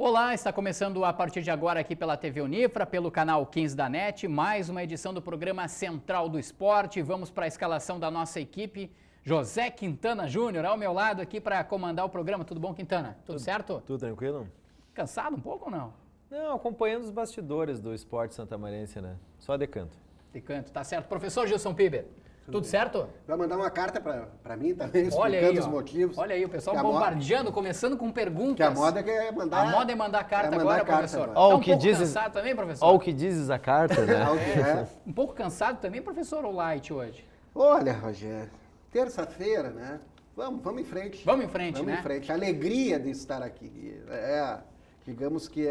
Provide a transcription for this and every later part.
Olá, está começando a partir de agora aqui pela TV Unifra, pelo canal 15 da NET, mais uma edição do programa Central do Esporte. Vamos para a escalação da nossa equipe. José Quintana Júnior ao meu lado aqui para comandar o programa. Tudo bom, Quintana? Tudo certo? Tudo tranquilo? Cansado um pouco ou não? Não, acompanhando os bastidores do esporte santamarense, né? Só de canto. De canto, tá certo. Professor Gilson Piber, tudo certo? Vai mandar uma carta para mim também, Olha explicando aí, os motivos. Olha aí, o pessoal Que a bombardeando, começando com perguntas. Que a moda é mandar... A moda é mandar carta mandar agora, carta professor. agora. Ó, Tá o um que pouco dizes- cansado também, professor? Olha o que dizes a carta, né? Um pouco cansado também, professor, ou light hoje? Olha, Rogério, terça-feira, né? Vamos em frente. Vamos em frente, Vamos né? em frente. A alegria de estar aqui. Digamos que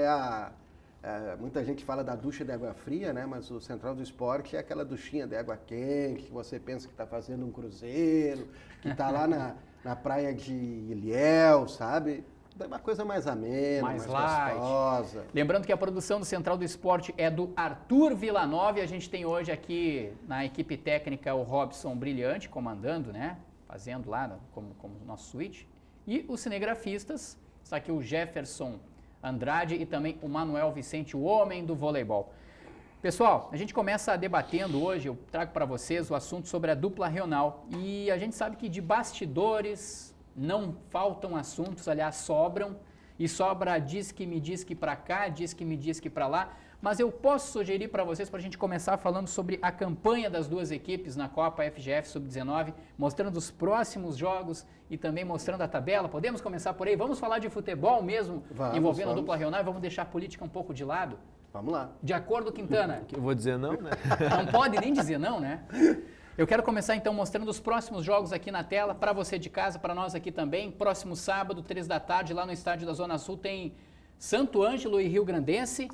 muita gente fala da ducha de água fria, né? Mas o Central do Esporte é aquela duchinha de água quente, que você pensa que está fazendo um cruzeiro, que está lá na praia de Ilhéus, sabe? É uma coisa mais amena, mais light. gostosa. Lembrando que a produção do Central do Esporte é do Arthur Villanova e a gente tem hoje aqui na equipe técnica o Robson Brilhante comandando, né? Fazendo lá como nosso switch. E os cinegrafistas, está aqui o Jefferson Andrade e também o Manuel Vicente, o homem do voleibol. Pessoal, a gente começa debatendo hoje, eu trago para vocês o assunto sobre a dupla regional. E a gente sabe que de bastidores não faltam assuntos, aliás, sobram. E sobra diz que para cá, diz que para lá. Mas eu posso sugerir para vocês, para a gente começar falando sobre a campanha das duas equipes na Copa FGF Sub-19, mostrando os próximos jogos e também mostrando a tabela. Podemos começar por aí? Vamos falar de futebol mesmo, envolvendo a dupla regional, e vamos deixar a política um pouco de lado? Vamos lá. De acordo, Quintana? Eu vou dizer não, né? Não pode nem dizer não, né? Eu quero começar então mostrando os próximos jogos aqui na tela, para você de casa, para nós aqui também. Próximo sábado, 3 da tarde, lá no estádio da Zona Sul, tem Santo Ângelo e Rio Grandense,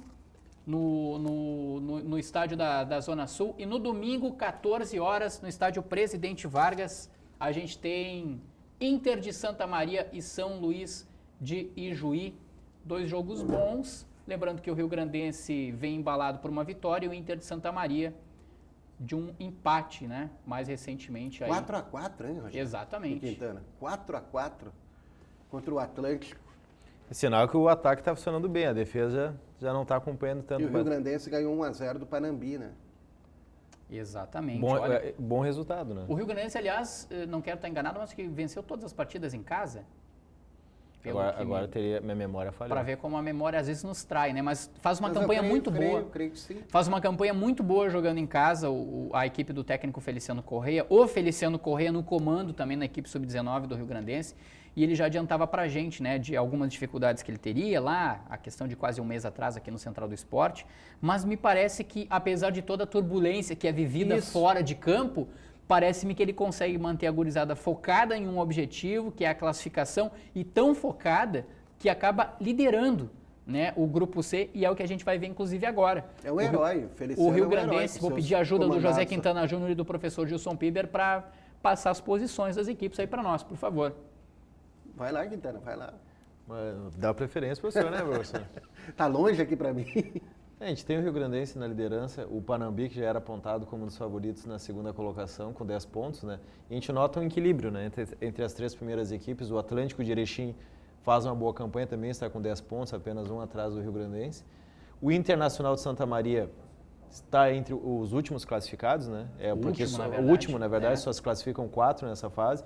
no estádio da Zona Sul. E no domingo, 14 horas, no estádio Presidente Vargas, a gente tem Inter de Santa Maria e São Luís de Ijuí. 2 jogos bons. Lembrando que o Rio Grandense vem embalado por uma vitória e o Inter de Santa Maria de um empate, né? Mais recentemente. 4-4, hein, Rogério? Exatamente. Quintana, 4-4 contra o Atlântico. É sinal que o ataque está funcionando bem, a defesa já não está acompanhando tanto. E o Rio Grandense ganhou 1-0 do Panambi, né? Exatamente. Bom resultado, né? O Rio Grandense, aliás, não quero estar enganado, mas que venceu todas as partidas em casa. Agora teria minha memória falhou. Para ver como a memória às vezes nos trai, né? Mas faz uma campanha muito boa. Eu creio que sim. Faz uma campanha muito boa jogando em casa a equipe do técnico Feliciano Correia. O Feliciano Correia no comando também na equipe Sub-19 do Rio Grandense. E ele já adiantava pra gente, né, de algumas dificuldades que ele teria lá, a questão de quase um mês atrás aqui no Central do Esporte. Mas me parece que, apesar de toda a turbulência que é vivida fora de campo, parece-me que ele consegue manter a gurizada focada em um objetivo, que é a classificação, e tão focada que acaba liderando, né, o Grupo C, e é o que a gente vai ver inclusive agora. É um herói, Feliciano. O Rio é um Grandense, herói, vou pedir ajuda do José comandados. Quintana Júnior e do professor Gilson Piber para passar as posições das equipes aí para nós, por favor. Vai lá, Quintana, vai lá. Dá preferência para o senhor, né, professor? Tá longe aqui para mim. A gente tem o Rio Grandense na liderança, o Panambi, que já era apontado como um dos favoritos na segunda colocação, com 10 pontos, né? E a gente nota um equilíbrio, né, entre as 3 primeiras equipes. O Atlântico de Erechim faz uma boa campanha também, está com 10 pontos, apenas um atrás do Rio Grandense. O Internacional de Santa Maria está entre os últimos classificados, né? O último, na verdade, só se classificam 4 nessa fase.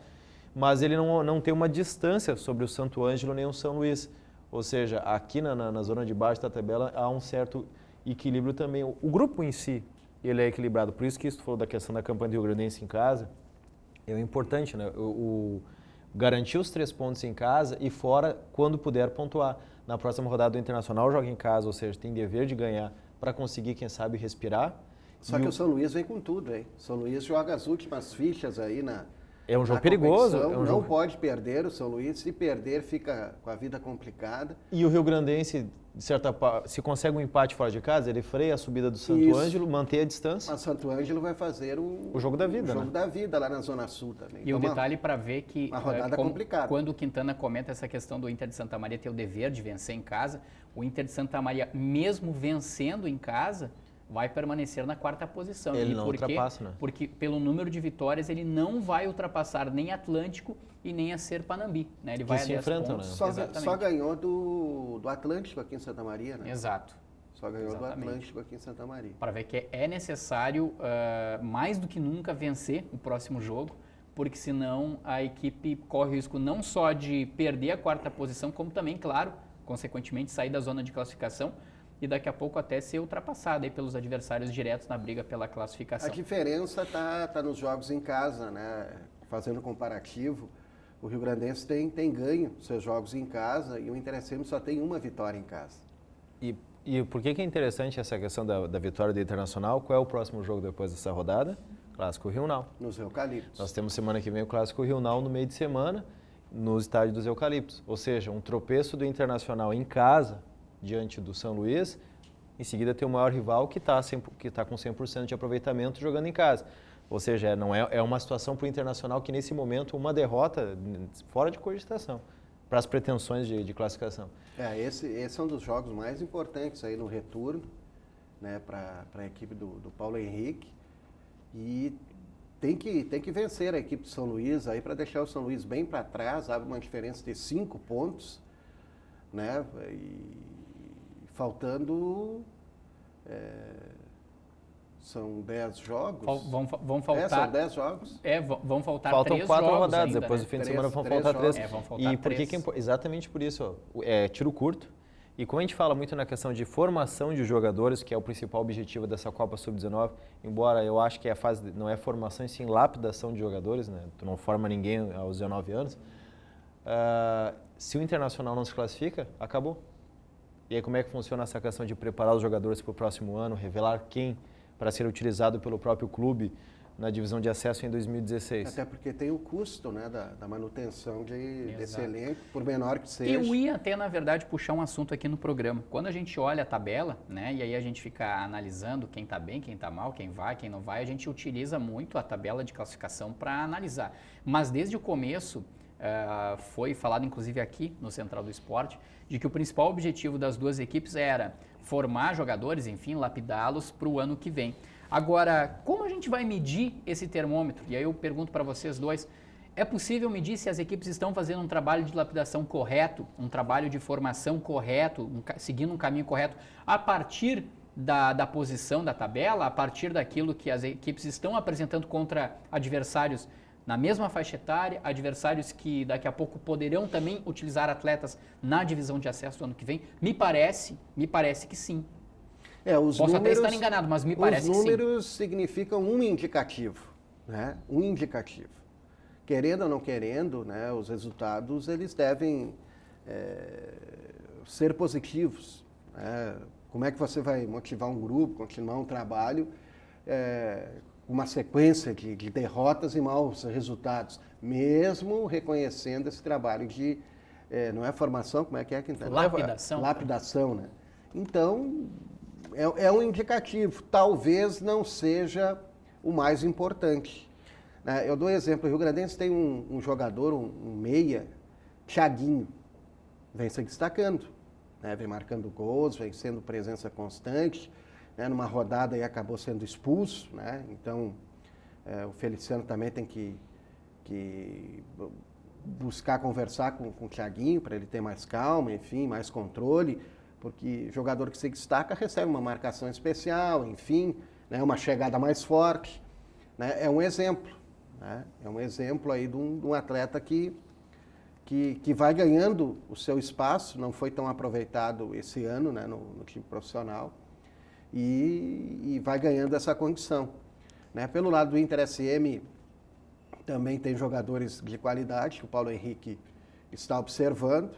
Mas ele não tem uma distância sobre o Santo Ângelo nem o São Luís. Ou seja, aqui na zona de baixo da tabela há um certo equilíbrio também. O grupo em si, ele é equilibrado. Por isso que isso falou da questão da campanha do Rio Grandense em casa, é importante, né? Garantir os 3 pontos em casa e fora quando puder pontuar. Na próxima rodada do Internacional joga em casa, ou seja, tem dever de ganhar para conseguir, quem sabe, respirar. Só que o São Luís vem com tudo, hein? O São Luís joga as últimas fichas aí É um jogo perigoso. Não pode perder o São Luís. Se perder, fica com a vida complicada. E o Rio Grandense, se consegue um empate fora de casa, ele freia a subida do Santo Ângelo, mantém a distância. Mas Santo Ângelo vai fazer o jogo da vida, o jogo da vida lá na Zona Sul também. E então, o detalhe para ver que uma rodada complicada. Quando o Quintana comenta essa questão do Inter de Santa Maria ter o dever de vencer em casa, o Inter de Santa Maria, mesmo vencendo em casa, vai permanecer na quarta posição. Ele E não por quê? ultrapassa, né? Porque pelo número de vitórias ele não vai ultrapassar nem Atlântico e nem a Ser Panambi, né? Ele vai se a 10 enfrentam, pontos. né? Exatamente. Só ganhou do Atlântico aqui em Santa Maria, né? Exato. Só ganhou Exatamente. do Atlântico aqui em Santa Maria. Para ver que é necessário, mais do que nunca, vencer o próximo jogo, porque senão a equipe corre o risco não só de perder a quarta posição, como também, claro, consequentemente, sair da zona de classificação e daqui a pouco até ser ultrapassada aí pelos adversários diretos na briga pela classificação. A diferença tá nos jogos em casa, né? Fazendo comparativo, o Rio Grandense tem ganho seus jogos em casa e o Inter SM só tem uma vitória em casa. E por que é interessante essa questão da vitória do Internacional? Qual é o próximo jogo depois dessa rodada? Clássico Rio-Nau. Nos Eucaliptos. Nós temos semana que vem o Clássico Rio-Nau no meio de semana, no estádio dos Eucaliptos. Ou seja, um tropeço do Internacional em casa, diante do São Luís, em seguida tem o maior rival que está com 100% de aproveitamento jogando em casa. Ou seja, é uma situação para o Internacional que nesse momento uma derrota fora de cogitação para as pretensões de classificação. Esse é um dos jogos mais importantes aí no retorno, né, para a equipe do Paulo Henrique. E tem que vencer a equipe de São Luís aí para deixar o São Luís bem para trás, abre uma diferença de 5 pontos, né? E faltando são 10 jogos. Vão faltar. São 10 jogos. Vão faltar Faltam 3 4 jogos rodadas, ainda, depois né? do fim de Três- semana vão três faltar 3. jogos. Vão faltar E por que três. exatamente por isso, é tiro curto. E como a gente fala muito na questão de formação de jogadores, que é o principal objetivo dessa Copa Sub-19, embora eu acho que a fase não é formação, e sim lapidação de jogadores, né? Tu não forma ninguém aos 19 anos. Se o Internacional não se classifica, acabou. E aí como é que funciona essa questão de preparar os jogadores para o próximo ano, revelar quem para ser utilizado pelo próprio clube na divisão de acesso em 2016? Até porque tem o custo, né, da manutenção desse Exato. elenco, por menor que seja. Eu ia até, na verdade, puxar um assunto aqui no programa. Quando a gente olha a tabela, né, e aí a gente fica analisando quem está bem, quem está mal, quem vai, quem não vai, a gente utiliza muito a tabela de classificação para analisar. Mas desde o começo, foi falado inclusive aqui no Central do Esporte, de que o principal objetivo das duas equipes era formar jogadores, enfim, lapidá-los para o ano que vem. Agora, como a gente vai medir esse termômetro? E aí eu pergunto para vocês dois, é possível medir se as equipes estão fazendo um trabalho de lapidação correto, um trabalho de formação correto, seguindo um caminho correto, a partir da posição da tabela, a partir daquilo que as equipes estão apresentando contra adversários na mesma faixa etária, adversários que daqui a pouco poderão também utilizar atletas na divisão de acesso do ano que vem? Me parece que sim. Posso até estar enganado, mas me parece que sim. Os números significam um indicativo, né? Um indicativo. Querendo ou não querendo, né, os resultados eles devem ser positivos, né? Como é que você vai motivar um grupo, continuar um trabalho uma sequência de derrotas e maus resultados, mesmo reconhecendo esse trabalho de, não é formação, como é que Lapidação. Lapidação, né? Então, é um indicativo, talvez não seja o mais importante. Eu dou um exemplo, o Rio Grandense tem um jogador, um meia, Thiaguinho, vem se destacando, né? Vem marcando gols, vem sendo presença constante, né? Numa rodada aí acabou sendo expulso, né? Então o Feliciano também tem que buscar conversar com o Thiaguinho para ele ter mais calma, enfim, mais controle, porque jogador que se destaca recebe uma marcação especial, enfim, né? Uma chegada mais forte, né? É um exemplo, né? É um exemplo aí de um atleta que vai ganhando o seu espaço, não foi tão aproveitado esse ano, né, no time profissional, e vai ganhando essa condição, né? Pelo lado do Inter SM, também tem jogadores de qualidade, que o Paulo Henrique está observando,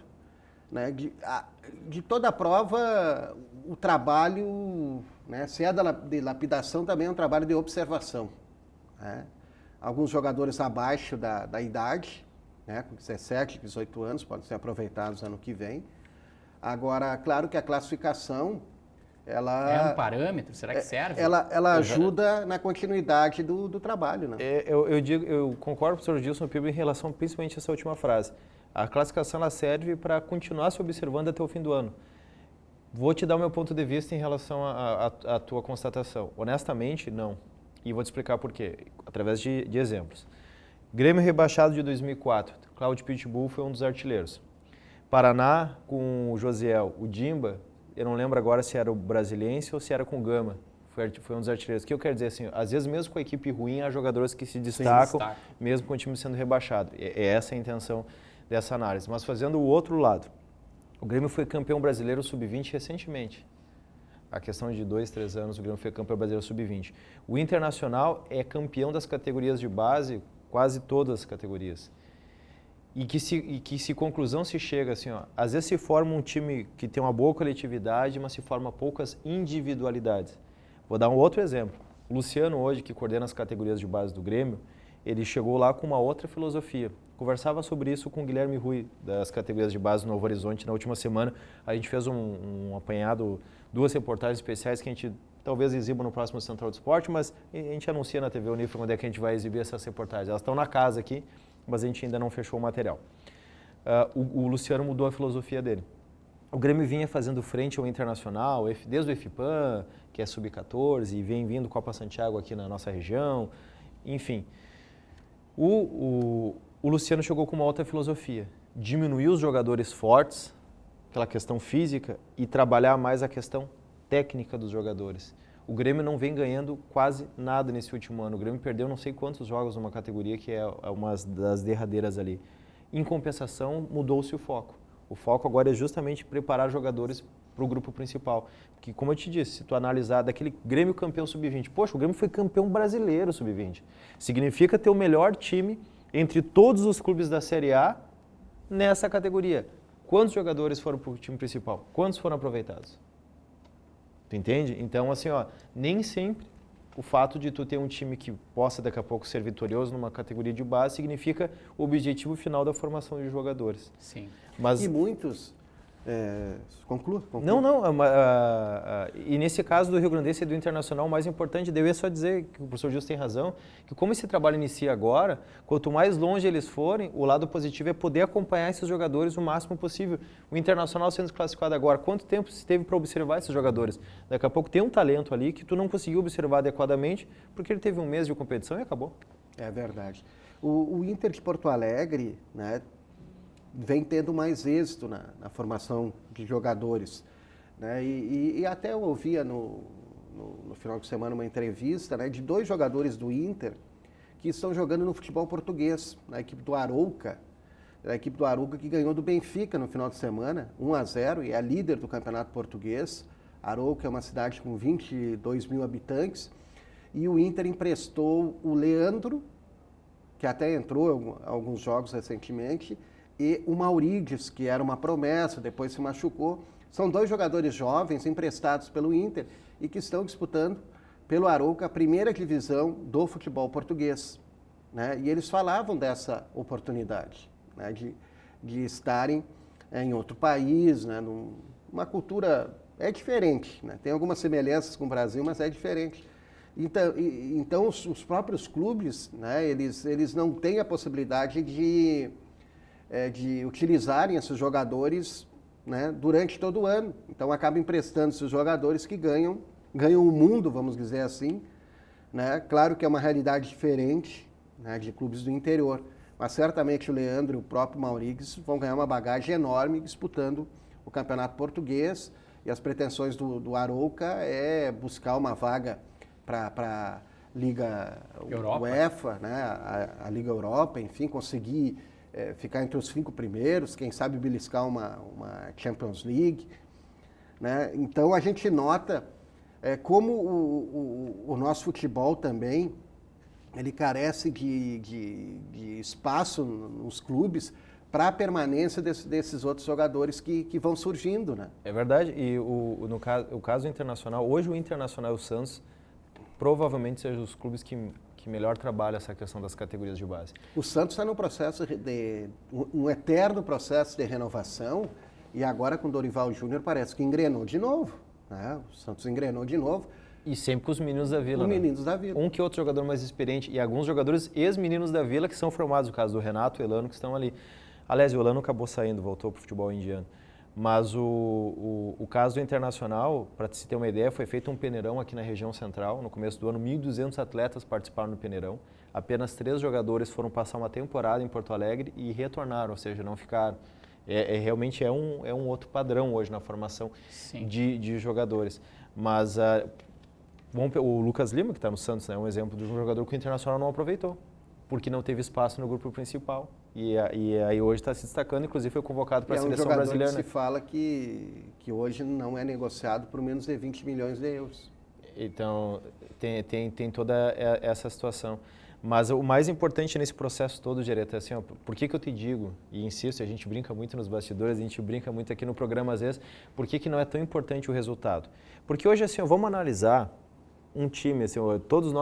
né? De toda a prova, o trabalho, né, se é de lapidação, também é um trabalho de observação, né? Alguns jogadores abaixo da idade, né, com 17, 18 anos, podem ser aproveitados ano que vem. Agora, claro que a classificação, ela... É um parâmetro? Será que serve? Ela ajuda na continuidade do trabalho, né? Eu concordo com o professor Gilson Pibro em relação principalmente a essa última frase. A classificação ela serve para continuar se observando até o fim do ano. Vou te dar o meu ponto de vista em relação à tua constatação. Honestamente, não. E vou te explicar por quê, através de exemplos. Grêmio rebaixado de 2004. Cláudio Pitbull foi um dos artilheiros. Paraná com o Josiel. O Dimba, eu não lembro agora se era o Brasiliense ou se era com o Gama. Foi um dos artilheiros. O que eu quero dizer assim, às vezes mesmo com a equipe ruim, há jogadores que se destacam, mesmo com o time sendo rebaixado. É essa a intenção dessa análise. Mas fazendo o outro lado, o Grêmio foi campeão brasileiro sub-20 recentemente. A questão de 2, 3 anos, o Grêmio foi campeão brasileiro sub-20. O Internacional é campeão das categorias de base, quase todas as categorias. E que se conclusão se chega assim, ó, às vezes se forma um time que tem uma boa coletividade, mas se forma poucas individualidades. Vou dar um outro exemplo. O Luciano hoje, que coordena as categorias de base do Grêmio, ele chegou lá com uma outra filosofia. Conversava sobre isso com o Guilherme Rui, das categorias de base do Novo Horizonte, na última semana. A gente fez um apanhado, 2 reportagens especiais que a gente talvez exiba no próximo Central do Esporte, mas a gente anuncia na TV Unifra quando é que a gente vai exibir essas reportagens. Elas estão na casa aqui, mas a gente ainda não fechou o material. O Luciano mudou a filosofia dele. O Grêmio vinha fazendo frente ao Internacional, desde o EFIPAM, que é sub-14, e vem vindo Copa Santiago aqui na nossa região, enfim. O Luciano chegou com uma outra filosofia, diminuir os jogadores fortes, aquela questão física, e trabalhar mais a questão técnica dos jogadores. O Grêmio não vem ganhando quase nada nesse último ano. O Grêmio perdeu não sei quantos jogos numa categoria que é uma das derradeiras ali. Em compensação, mudou-se o foco. O foco agora é justamente preparar jogadores para o grupo principal. Que, como eu te disse, se tu analisar daquele Grêmio campeão sub-20, poxa, o Grêmio foi campeão brasileiro sub-20. Significa ter o melhor time entre todos os clubes da Série A nessa categoria. Quantos jogadores foram para o time principal? Quantos foram aproveitados? Tu entende? Então, assim, ó, nem sempre o fato de tu ter um time que possa daqui a pouco ser vitorioso numa categoria de base significa o objetivo final da formação de jogadores. Sim. Mas... E muitos... Conclua. Não. E nesse caso do Rio Grandense e do Internacional, o mais importante, eu ia só dizer que o professor Gilson tem razão, que como esse trabalho inicia agora, quanto mais longe eles forem, o lado positivo é poder acompanhar esses jogadores o máximo possível. O Internacional sendo classificado agora, quanto tempo se teve para observar esses jogadores? Daqui a pouco tem um talento ali que tu não conseguiu observar adequadamente, porque ele teve um mês de competição e acabou. É verdade. O Inter de Porto Alegre, né, vem tendo mais êxito na formação de jogadores, né? E até eu ouvia no final de semana uma entrevista, né, de 2 jogadores do Inter que estão jogando no futebol português, na equipe do Arouca, que ganhou do Benfica no final de semana, 1-0, e é líder do campeonato português. Arouca é uma cidade com 22 mil habitantes, e o Inter emprestou o Leandro, que até entrou em alguns jogos recentemente, e o Maurides, que era uma promessa, depois se machucou. São 2 jogadores jovens emprestados pelo Inter e que estão disputando pelo Arouca a primeira divisão do futebol português, né? E eles falavam dessa oportunidade, né, de estarem em outro país, né, numa cultura diferente, né? Tem algumas semelhanças com o Brasil, mas é diferente. Então os próprios clubes, né, eles não têm a possibilidade de utilizarem esses jogadores, né, durante todo o ano. Então acaba emprestando esses jogadores que ganham o mundo, vamos dizer assim, né? Claro que é uma realidade diferente, né, de clubes do interior, mas certamente o Leandro e o próprio Maurides vão ganhar uma bagagem enorme disputando o campeonato português, e as pretensões do Arouca é buscar uma vaga para Liga Europa. UEFA, né, a Liga Europa, enfim, conseguir ficar entre os 5 primeiros, quem sabe beliscar uma Champions League, né? Então a gente nota como o nosso futebol também, ele carece de espaço nos clubes para a permanência desses outros jogadores que vão surgindo, né? É verdade, e no caso internacional, hoje o Internacional e o Santos provavelmente sejam os clubes que melhor trabalha essa questão das categorias de base. O Santos está no processo um eterno processo de renovação, e agora com o Dorival Júnior parece que engrenou de novo, né? O Santos engrenou de novo. E sempre com os meninos da Vila, Os né? meninos da Vila. Um que outro jogador mais experiente, e alguns jogadores ex-meninos da Vila que são formados, o caso do Renato e o Elano, que estão ali. Aliás, o Elano acabou saindo, voltou para o futebol indiano. Mas o caso do Internacional, para se ter uma ideia, foi feito um peneirão aqui na região central. No começo do ano, 1.200 atletas participaram do peneirão. Apenas 3 jogadores foram passar uma temporada em Porto Alegre e retornaram, ou seja, não ficaram. Realmente é um outro padrão hoje na formação de jogadores. Mas o Lucas Lima, que está no Santos, é um exemplo de um jogador que o Internacional não aproveitou, porque não teve espaço no grupo principal. E aí hoje está se destacando, inclusive foi convocado para a seleção brasileira. Que se fala que hoje não é negociado por menos de 20 milhões de euros. Então, tem toda essa situação. Mas o mais importante nesse processo todo, direto, é assim, ó, por que eu te digo, e insisto, a gente brinca muito nos bastidores, a gente brinca muito aqui no programa às vezes, por que não é tão importante o resultado? Porque hoje, assim, ó, vamos analisar um time, assim, ó, todos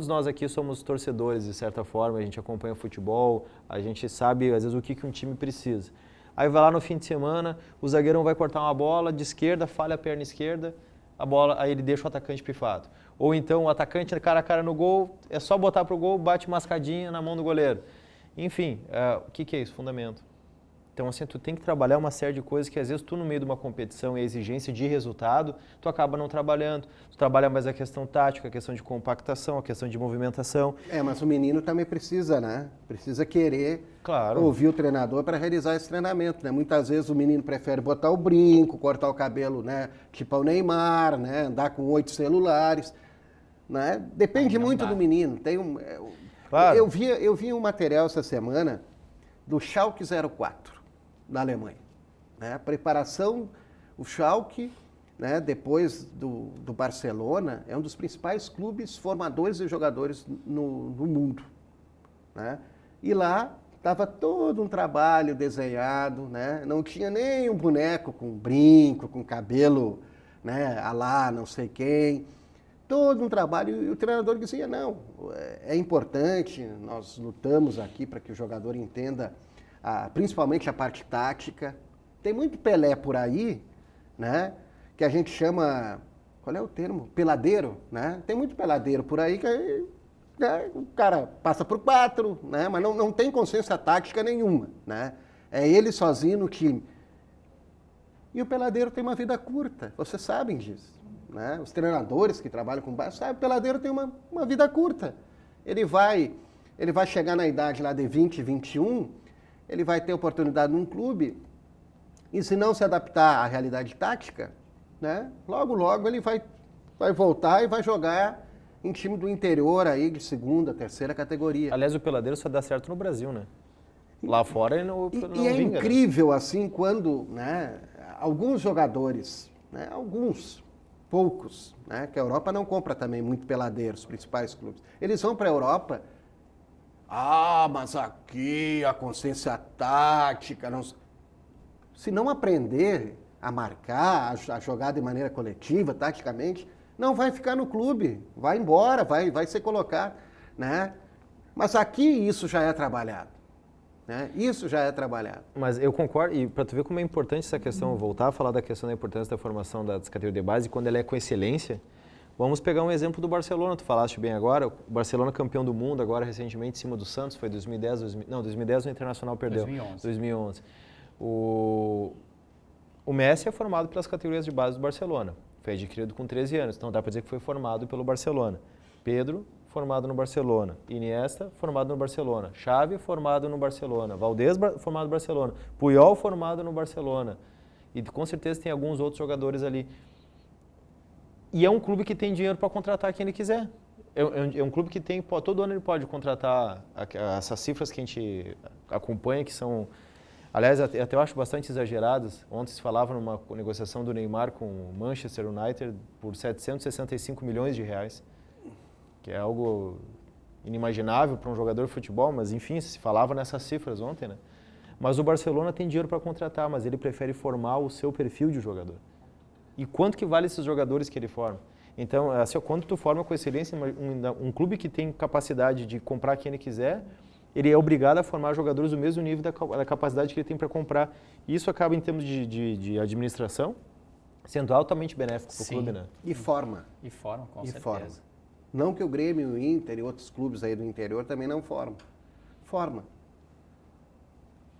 nós aqui somos torcedores, de certa forma, a gente acompanha futebol, a gente sabe, às vezes, o que um time precisa. Aí vai lá no fim de semana, o zagueirão vai cortar uma bola de esquerda, falha a perna esquerda, a bola, aí ele deixa o atacante pifado. Ou então o atacante cara a cara no gol, é só botar pro gol, bate mascadinha na mão do goleiro. Enfim, o que é isso? Fundamento. Então, assim, tu tem que trabalhar uma série de coisas que, às vezes, tu no meio de uma competição e exigência de resultado, tu acaba não trabalhando. Tu trabalha mais a questão tática, a questão de compactação, a questão de movimentação. Mas o menino também precisa, né? Precisa querer ouvir o treinador para realizar esse treinamento, né? Muitas vezes o menino prefere botar o brinco, cortar o cabelo, né? Tipo o Neymar, né? Andar com 8 celulares, né? Depende muito do menino. Claro. Eu vi um material essa semana do Schalke 04. Da Alemanha. Né? A preparação, o Schalke, né, depois do Barcelona, é um dos principais clubes formadores de jogadores no mundo. Né? E lá estava todo um trabalho desenhado, né? Não tinha nem um boneco com brinco, com cabelo, né, a lá não sei quem. Todo um trabalho, e o treinador dizia, não, é importante, nós lutamos aqui para que o jogador entenda principalmente a parte tática. Tem muito Pelé por aí, né? Que a gente chama, qual é o termo? Peladeiro, né? Tem muito peladeiro por aí que o cara passa por 4, né? Mas não tem consciência tática nenhuma, né? É ele sozinho no time. E o peladeiro tem uma vida curta, vocês sabem disso, né? Os treinadores que trabalham com base sabem, o peladeiro tem uma vida curta. Ele vai chegar na idade lá de 20, 21, ele vai ter oportunidade num clube e se não se adaptar à realidade tática, né, logo ele vai voltar e vai jogar em time do interior aí de 2ª, 3ª categoria. Aliás, o peladeiro só dá certo no Brasil, né? Lá fora ele não E vinga, é incrível, né? assim, quando, né, alguns jogadores, né, poucos, né, que a Europa não compra também muito peladeiro, os principais clubes, eles vão para a Europa. Mas aqui a consciência tática... Se não aprender a marcar, a jogar de maneira coletiva, taticamente, não vai ficar no clube, vai embora, vai ser colocado, né? Mas aqui isso já é trabalhado, né? Isso já é trabalhado. Mas eu concordo, e para tu ver como é importante essa questão, voltar a falar da questão da importância da formação das categorias de base, quando ela é com excelência. Vamos pegar um exemplo do Barcelona, tu falaste bem agora, o Barcelona campeão do mundo agora recentemente em cima do Santos, foi 2010 o Internacional perdeu. 2011. O Messi é formado pelas categorias de base do Barcelona, foi adquirido com 13 anos, então dá para dizer que foi formado pelo Barcelona. Pedro, formado no Barcelona. Iniesta, formado no Barcelona. Xavi, formado no Barcelona. Valdés, formado no Barcelona. Puyol, formado no Barcelona. E com certeza tem alguns outros jogadores ali. E é um clube que tem dinheiro para contratar quem ele quiser. É um clube que tem, todo ano ele pode contratar essas cifras que a gente acompanha, que são, aliás, até eu acho bastante exageradas. Ontem se falava numa negociação do Neymar com o Manchester United por 765 milhões de reais, que é algo inimaginável para um jogador de futebol, mas enfim, se falava nessas cifras ontem, né? Mas o Barcelona tem dinheiro para contratar, mas ele prefere formar o seu perfil de jogador. E quanto que vale esses jogadores que ele forma? Então, assim, quando tu forma com excelência um clube que tem capacidade de comprar quem ele quiser, ele é obrigado a formar jogadores do mesmo nível da capacidade que ele tem para comprar. E isso acaba, em termos de administração, sendo altamente benéfico para o clube, né? E forma. E forma, com certeza. Forma. Não que o Grêmio, o Inter e outros clubes aí do interior também não formam. Forma.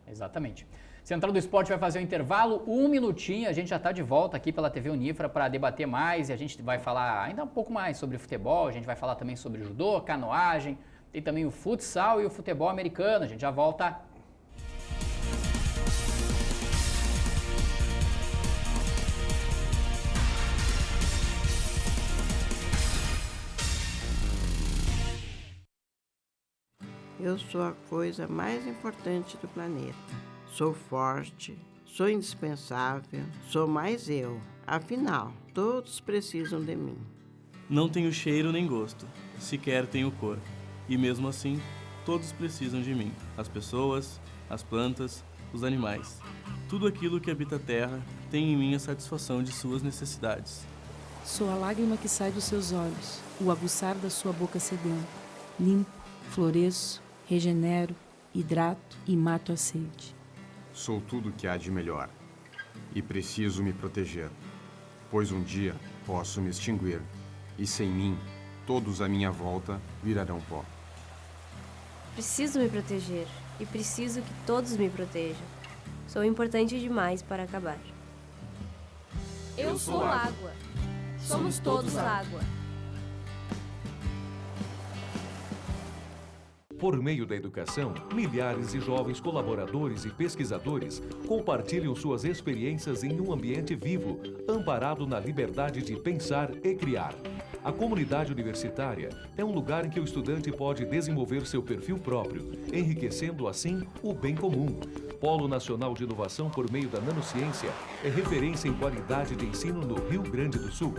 Exatamente. Central do Esporte vai fazer um intervalo, 1 minutinho, a gente já está de volta aqui pela TV Unifra para debater mais e a gente vai falar ainda um pouco mais sobre futebol, a gente vai falar também sobre judô, canoagem, tem também o futsal e o futebol americano, a gente já volta. Eu sou a coisa mais importante do planeta. Sou forte, sou indispensável, sou mais eu. Afinal, todos precisam de mim. Não tenho cheiro nem gosto, sequer tenho cor. E mesmo assim, todos precisam de mim. As pessoas, as plantas, os animais. Tudo aquilo que habita a terra tem em mim a satisfação de suas necessidades. Sou a lágrima que sai dos seus olhos, o aguçar da sua boca sedenta. Limpo, floresço, regenero, hidrato e mato a sede. Sou tudo que há de melhor e preciso me proteger, pois um dia posso me extinguir e sem mim, todos à minha volta virarão pó. Preciso me proteger e preciso que todos me protejam. Sou importante demais para acabar. Eu sou água. Somos todos água. Por meio da educação, milhares de jovens colaboradores e pesquisadores compartilham suas experiências em um ambiente vivo, amparado na liberdade de pensar e criar. A comunidade universitária é um lugar em que o estudante pode desenvolver seu perfil próprio, enriquecendo assim o bem comum. Polo Nacional de Inovação por meio da Nanociência é referência em qualidade de ensino no Rio Grande do Sul.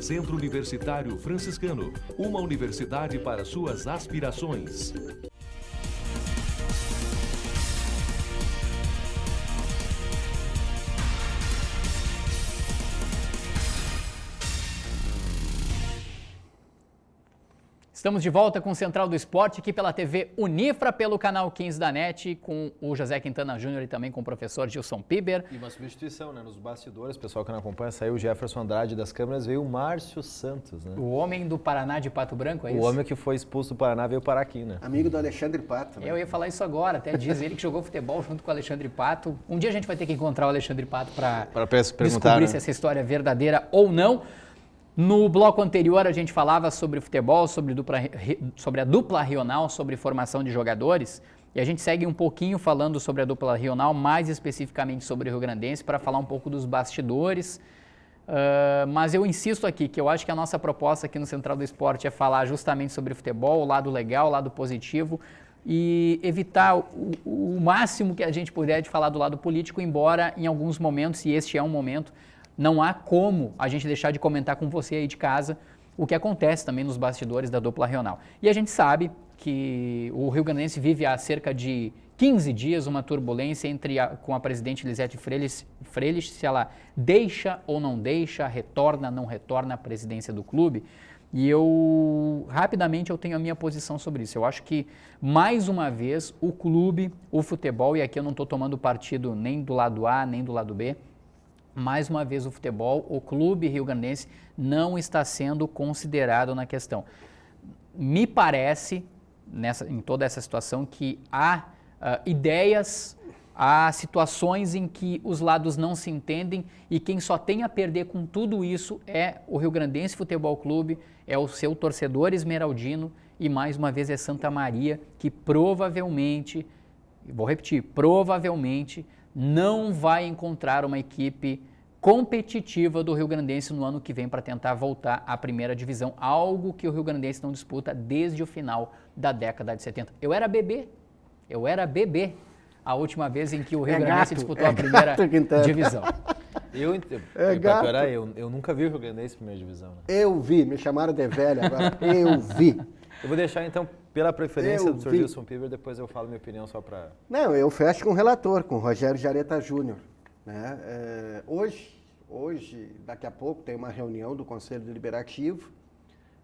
Centro Universitário Franciscano, uma universidade para suas aspirações. Estamos de volta com o Central do Esporte, aqui pela TV Unifra, pelo canal 15 da NET, com o José Quintana Júnior e também com o professor Gilson Piber. E uma substituição, né? Nos bastidores, pessoal que não acompanha, saiu o Jefferson Andrade das câmeras, veio o Márcio Santos, né? O homem do Paraná de Pato Branco, é isso? O homem que foi expulso do Paraná veio parar aqui, né? Amigo do Alexandre Pato. Né? Eu ia falar isso agora, até diz ele que jogou futebol junto com o Alexandre Pato. Um dia a gente vai ter que encontrar o Alexandre Pato para descobrir, né, se essa história é verdadeira ou não. No bloco anterior a gente falava sobre futebol, sobre a dupla regional, sobre formação de jogadores, e a gente segue um pouquinho falando sobre a dupla regional, mais especificamente sobre o Rio Grandense, para falar um pouco dos bastidores, mas eu insisto aqui que eu acho que a nossa proposta aqui no Central do Esporte é falar justamente sobre futebol, o lado legal, o lado positivo, e evitar o máximo que a gente puder de falar do lado político, embora em alguns momentos, e este é um momento, não há como a gente deixar de comentar com você aí de casa o que acontece também nos bastidores da dupla regional. E a gente sabe que o Rio Grandense vive há cerca de 15 dias uma turbulência com a presidente Lisete Frelix, se ela deixa ou não deixa, retorna, não retorna à presidência do clube. E rapidamente eu tenho a minha posição sobre isso. Eu acho que, mais uma vez, o clube, o futebol, e aqui eu não estou tomando partido nem do lado A, nem do lado B, mais uma vez o futebol, o clube rio-grandense não está sendo considerado na questão. Me parece, em toda essa situação, que há ideias, há situações em que os lados não se entendem e quem só tem a perder com tudo isso é o Rio Grandense Futebol Clube, é o seu torcedor esmeraldino e mais uma vez é Santa Maria, que provavelmente, vou repetir, provavelmente não vai encontrar uma equipe competitiva do Rio Grandense no ano que vem para tentar voltar à primeira divisão, algo que o Rio Grandense não disputa desde o final da década de 70. Eu era bebê a última vez em que o Rio Grandense disputou a primeira divisão. Eu nunca vi o Rio Grandense em primeira divisão. Né? Eu vi, me chamaram de velho agora, eu vi. Eu vou deixar então, pela preferência do Sr. Gilson Piber, depois eu falo minha opinião só para... Não, eu fecho com o relator, com o Rogério Jareta Júnior. Né? Hoje, daqui a pouco, tem uma reunião do Conselho Deliberativo,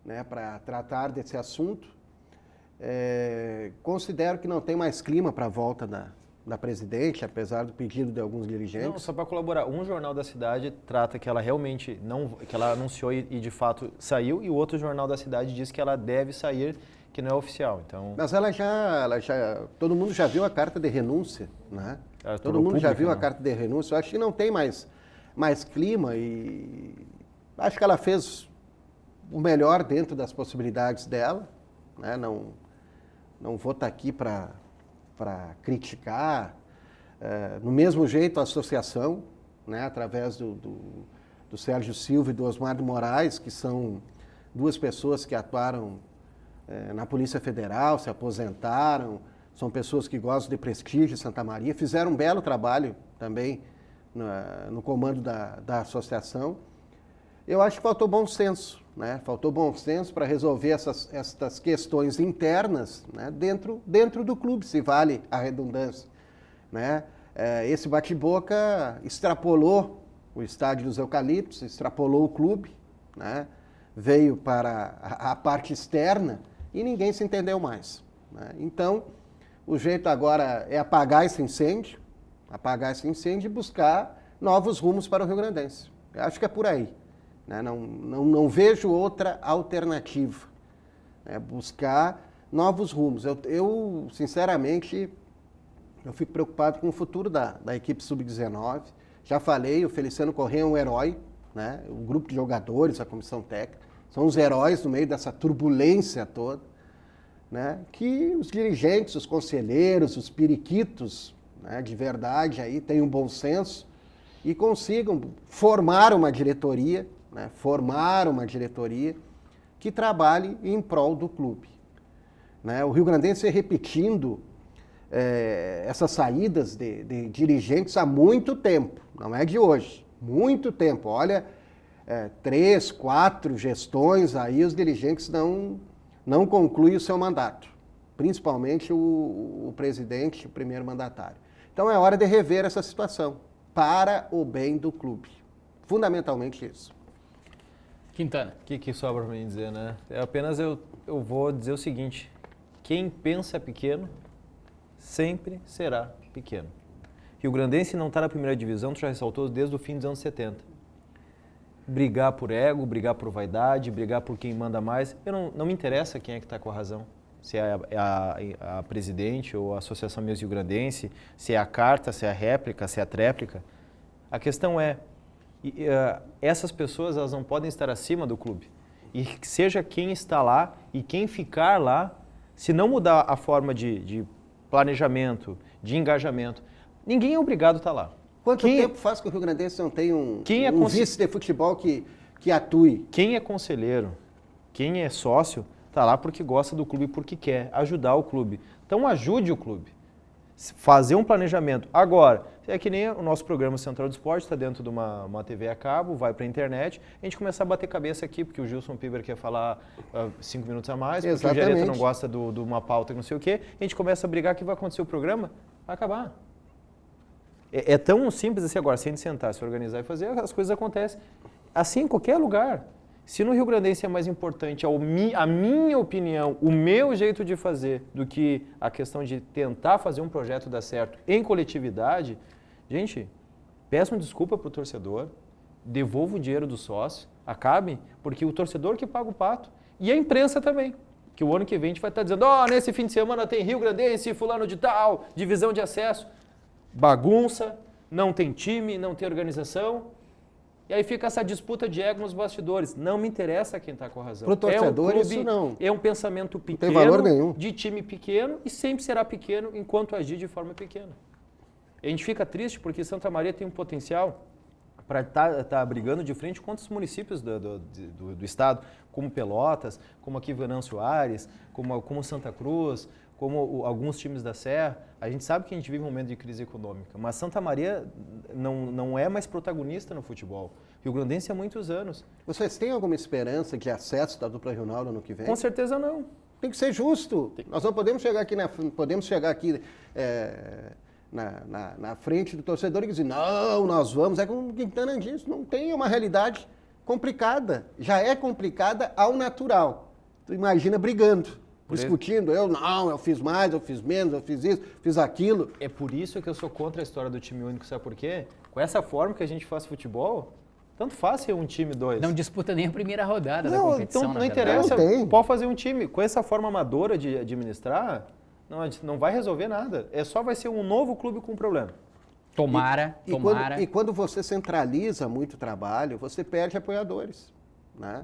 né, para tratar desse assunto. Considero que não tem mais clima para a volta da presidente, apesar do pedido de alguns dirigentes. Não, só para colaborar, um jornal da cidade trata que ela realmente que ela anunciou e de fato saiu, e o outro jornal da cidade diz que ela deve sair, que não é oficial. Então... Mas ela já, todo mundo já viu a carta de renúncia, né? Todo mundo já viu a né? carta de renúncia. Eu acho que não tem mais clima e acho que ela fez o melhor dentro das possibilidades dela, né? Não vou estar aqui para criticar. No mesmo jeito, a associação, né? Através do Sérgio Silva e do Osmar de Moraes, que são duas pessoas que atuaram na Polícia Federal, se aposentaram, são pessoas que gostam de prestígio em Santa Maria, fizeram um belo trabalho também no comando da associação. Eu acho que faltou bom senso, né? Faltou bom senso para resolver essas questões internas, né? dentro do clube, se vale a redundância, né? Esse bate-boca extrapolou o estádio dos Eucaliptos, extrapolou o clube, né? Veio para a parte externa e ninguém se entendeu mais, né? Então, o jeito agora é apagar esse incêndio e buscar novos rumos para o Rio-Grandense. Eu acho que é por aí, né? Não vejo outra alternativa, né? Buscar novos rumos. Eu sinceramente, eu fico preocupado com o futuro da equipe Sub-19. Já falei, o Feliciano Corrêa é um herói, né? O grupo de jogadores, a comissão técnica, são os heróis no meio dessa turbulência toda, né? Que os dirigentes, os conselheiros, os periquitos, né, de verdade aí tenham bom senso e consigam formar uma diretoria, né? Formar uma diretoria que trabalhe em prol do clube, né? O Rio-Grandense repetindo essas saídas de dirigentes há muito tempo, não é de hoje, muito tempo. Olha, 3, 4 gestões aí os dirigentes não concluem o seu mandato, principalmente o presidente, o primeiro mandatário. Então é hora de rever essa situação para o bem do clube, fundamentalmente isso. Quintana. O que sobra para mim dizer, né? Apenas eu vou dizer o seguinte: quem pensa pequeno sempre será pequeno. Rio-Grandense não está na primeira divisão, tu já ressaltou, desde o fim dos anos 70. Brigar por ego, brigar por vaidade, brigar por quem manda mais, não me interessa quem é que está com a razão. Se é a presidente ou a Associação Minas Rio-Grandense, se é a carta, se é a réplica, se é a tréplica. A questão é, essas pessoas elas não podem estar acima do clube. E seja quem está lá e quem ficar lá, se não mudar a forma de planejamento, de engajamento, ninguém é obrigado a estar lá. Quanto tempo faz que o Rio-Grandense não tem um vice de futebol que atue? Quem é conselheiro, quem é sócio, está lá porque gosta do clube, porque quer ajudar o clube. Então ajude o clube. Fazer um planejamento. Agora, é que nem o nosso programa Central do Esporte, está dentro de uma TV a cabo, vai para a internet, a gente começa a bater cabeça aqui, porque o Gilson Piber quer falar 5 minutos a mais, porque Exatamente. o Gereta não gosta de uma pauta que não sei o quê, a gente começa a brigar que vai acontecer o programa, vai acabar. É tão simples assim agora, se a gente sentar, se organizar e fazer, as coisas acontecem. Assim em qualquer lugar. Se no Rio-Grandense é mais importante a minha opinião, o meu jeito de fazer, do que a questão de tentar fazer um projeto dar certo em coletividade, gente, peçam desculpa para o torcedor, devolva o dinheiro do sócio, acabe, porque o torcedor que paga o pato, e a imprensa também, que o ano que vem a gente vai estar dizendo, nesse fim de semana tem Rio-Grandense, fulano de tal, divisão de acesso, bagunça, não tem time, não tem organização. E aí fica essa disputa de ego nos bastidores. Não me interessa quem está com a razão. Para o torcedor, clube, isso não. É um pensamento pequeno, não tem valor nenhum. De time pequeno, e sempre será pequeno enquanto agir de forma pequena. E a gente fica triste porque Santa Maria tem um potencial para estar brigando de frente contra os municípios do estado, como Pelotas, como aqui Venâncio Aires, como Santa Cruz, como alguns times da Serra. A gente sabe que a gente vive um momento de crise econômica, mas Santa Maria não é mais protagonista no futebol. Rio-Grandense há muitos anos. Vocês têm alguma esperança de acesso da dupla regional no ano que vem? Com certeza não. Tem que ser justo. Nós não podemos chegar aqui na frente do torcedor e dizer, não, nós vamos. É como o Quintana disse, não tem uma realidade complicada. Já é complicada ao natural. Tu imagina brigando. Discutindo, eu fiz mais, eu fiz menos, eu fiz isso, fiz aquilo. É por isso que eu sou contra a história do time único, sabe por quê? Com essa forma que a gente faz futebol, tanto faz ser um time, 2. Não disputa nem a primeira rodada da competição, então não interessa, não pode fazer um time. Com essa forma amadora de administrar, não vai resolver nada. Só vai ser um novo clube com problema. Tomara. E quando você centraliza muito o trabalho, você perde apoiadores, né?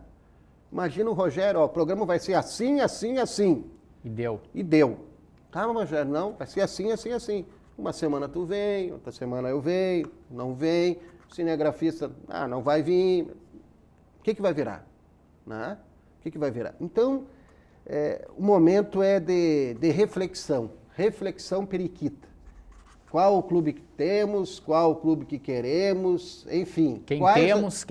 Imagina o Rogério, ó, o programa vai ser assim, assim, assim. E deu. Tá, Rogério, não, vai ser assim, assim, assim. Uma semana tu vem, outra semana eu venho, não vem. O cinegrafista, não vai vir. O que vai virar? Né? O que vai virar? Então, o momento é de reflexão periquita. Qual o clube que temos, qual o clube que queremos, enfim. Quem temos,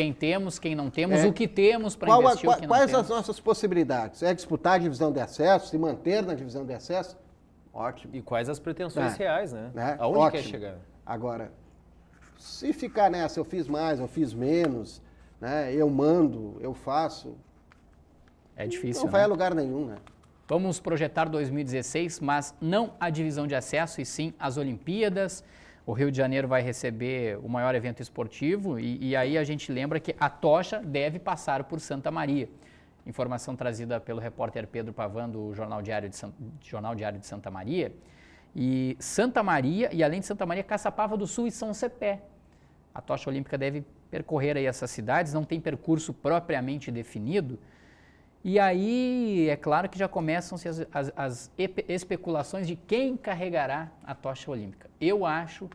quem não temos, o que temos para investir, o que não Quais temos. as nossas possibilidades? É disputar a divisão de acesso, se manter na divisão de acesso? Ótimo. E quais as pretensões reais, né? Aonde Ótimo. quer chegar? Agora, se ficar nessa, eu fiz mais, eu fiz menos, né? Eu mando, eu faço, É difícil, não vai a lugar nenhum, né? Vamos projetar 2016, mas não a divisão de acesso, e sim as Olimpíadas. O Rio de Janeiro vai receber o maior evento esportivo e aí a gente lembra que a tocha deve passar por Santa Maria. Informação trazida pelo repórter Pedro Pavan do Jornal Diário de Santa Maria. E Santa Maria, e além de Santa Maria, Caçapava do Sul e São Cepé. A tocha olímpica deve percorrer aí essas cidades, não tem percurso propriamente definido. E aí, é claro que já começam-se as especulações de quem carregará a tocha olímpica. Eu acho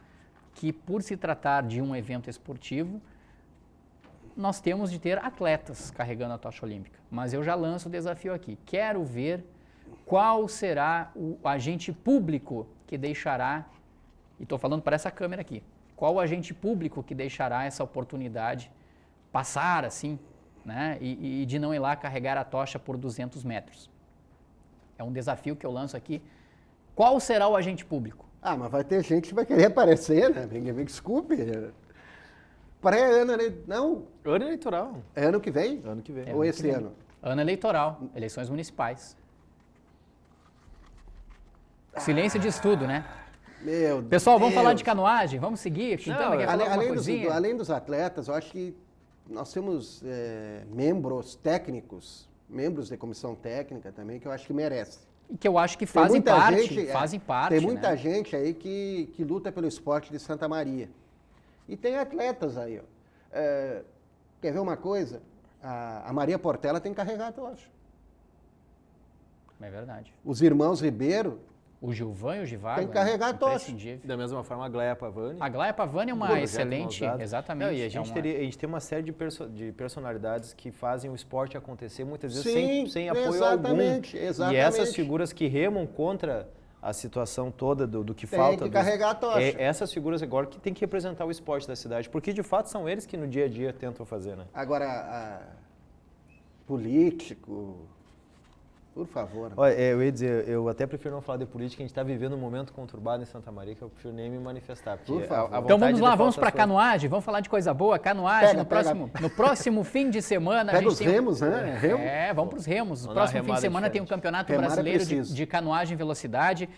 que, por se tratar de um evento esportivo, nós temos de ter atletas carregando a tocha olímpica. Mas eu já lanço o desafio aqui. Quero ver qual será o agente público que deixará, e estou falando para essa câmera aqui, qual o agente público que deixará essa oportunidade passar assim, né, e de não ir lá carregar a tocha por 200 metros. É um desafio que eu lanço aqui. Qual será o agente público? Mas vai ter gente que vai querer aparecer, né? Me desculpe. Pré-ano, não. Ano eleitoral. É ano que vem? Ano que vem. Ou esse ano? Ano eleitoral, eleições municipais. Silêncio de estudo, né? Meu Pessoal, vamos Deus. falar de canoagem? Vamos seguir? Quintana quer falar alguma coisinha? Além dos atletas, eu acho que nós temos membros técnicos, membros de comissão técnica também, que eu acho que merecem. E que eu acho que fazem parte. Tem muita gente aí que luta pelo esporte de Santa Maria. E tem atletas aí, ó. Quer ver uma coisa? A Maria Portela tem que carregar a tocha. É verdade. Os irmãos Ribeiro... O Gilvan e o Givago. Tem que carregar a tocha. Da mesma forma, a Gleia Pavani. A Gleia Pavani é uma excelente, exatamente. Não, e a gente tem uma série de personalidades que fazem o esporte acontecer, muitas vezes sem apoio exatamente, algum. Exatamente. E essas figuras que remam contra a situação toda do que falta. Tem que carregar a tocha. Essas figuras agora que tem que representar o esporte da cidade, porque de fato são eles que no dia a dia tentam fazer, né? Agora, político... Por favor. Olha, eu ia dizer, eu até prefiro não falar de política, a gente está vivendo um momento conturbado em Santa Maria que eu prefiro nem me manifestar. Por favor. Então vamos lá, vamos para canoagem, vamos falar de coisa boa, canoagem, no próximo fim de semana. Pega os remos, né? Vamos para os remos. No próximo fim de semana tem o Campeonato Brasileiro de Canoagem e Velocidade,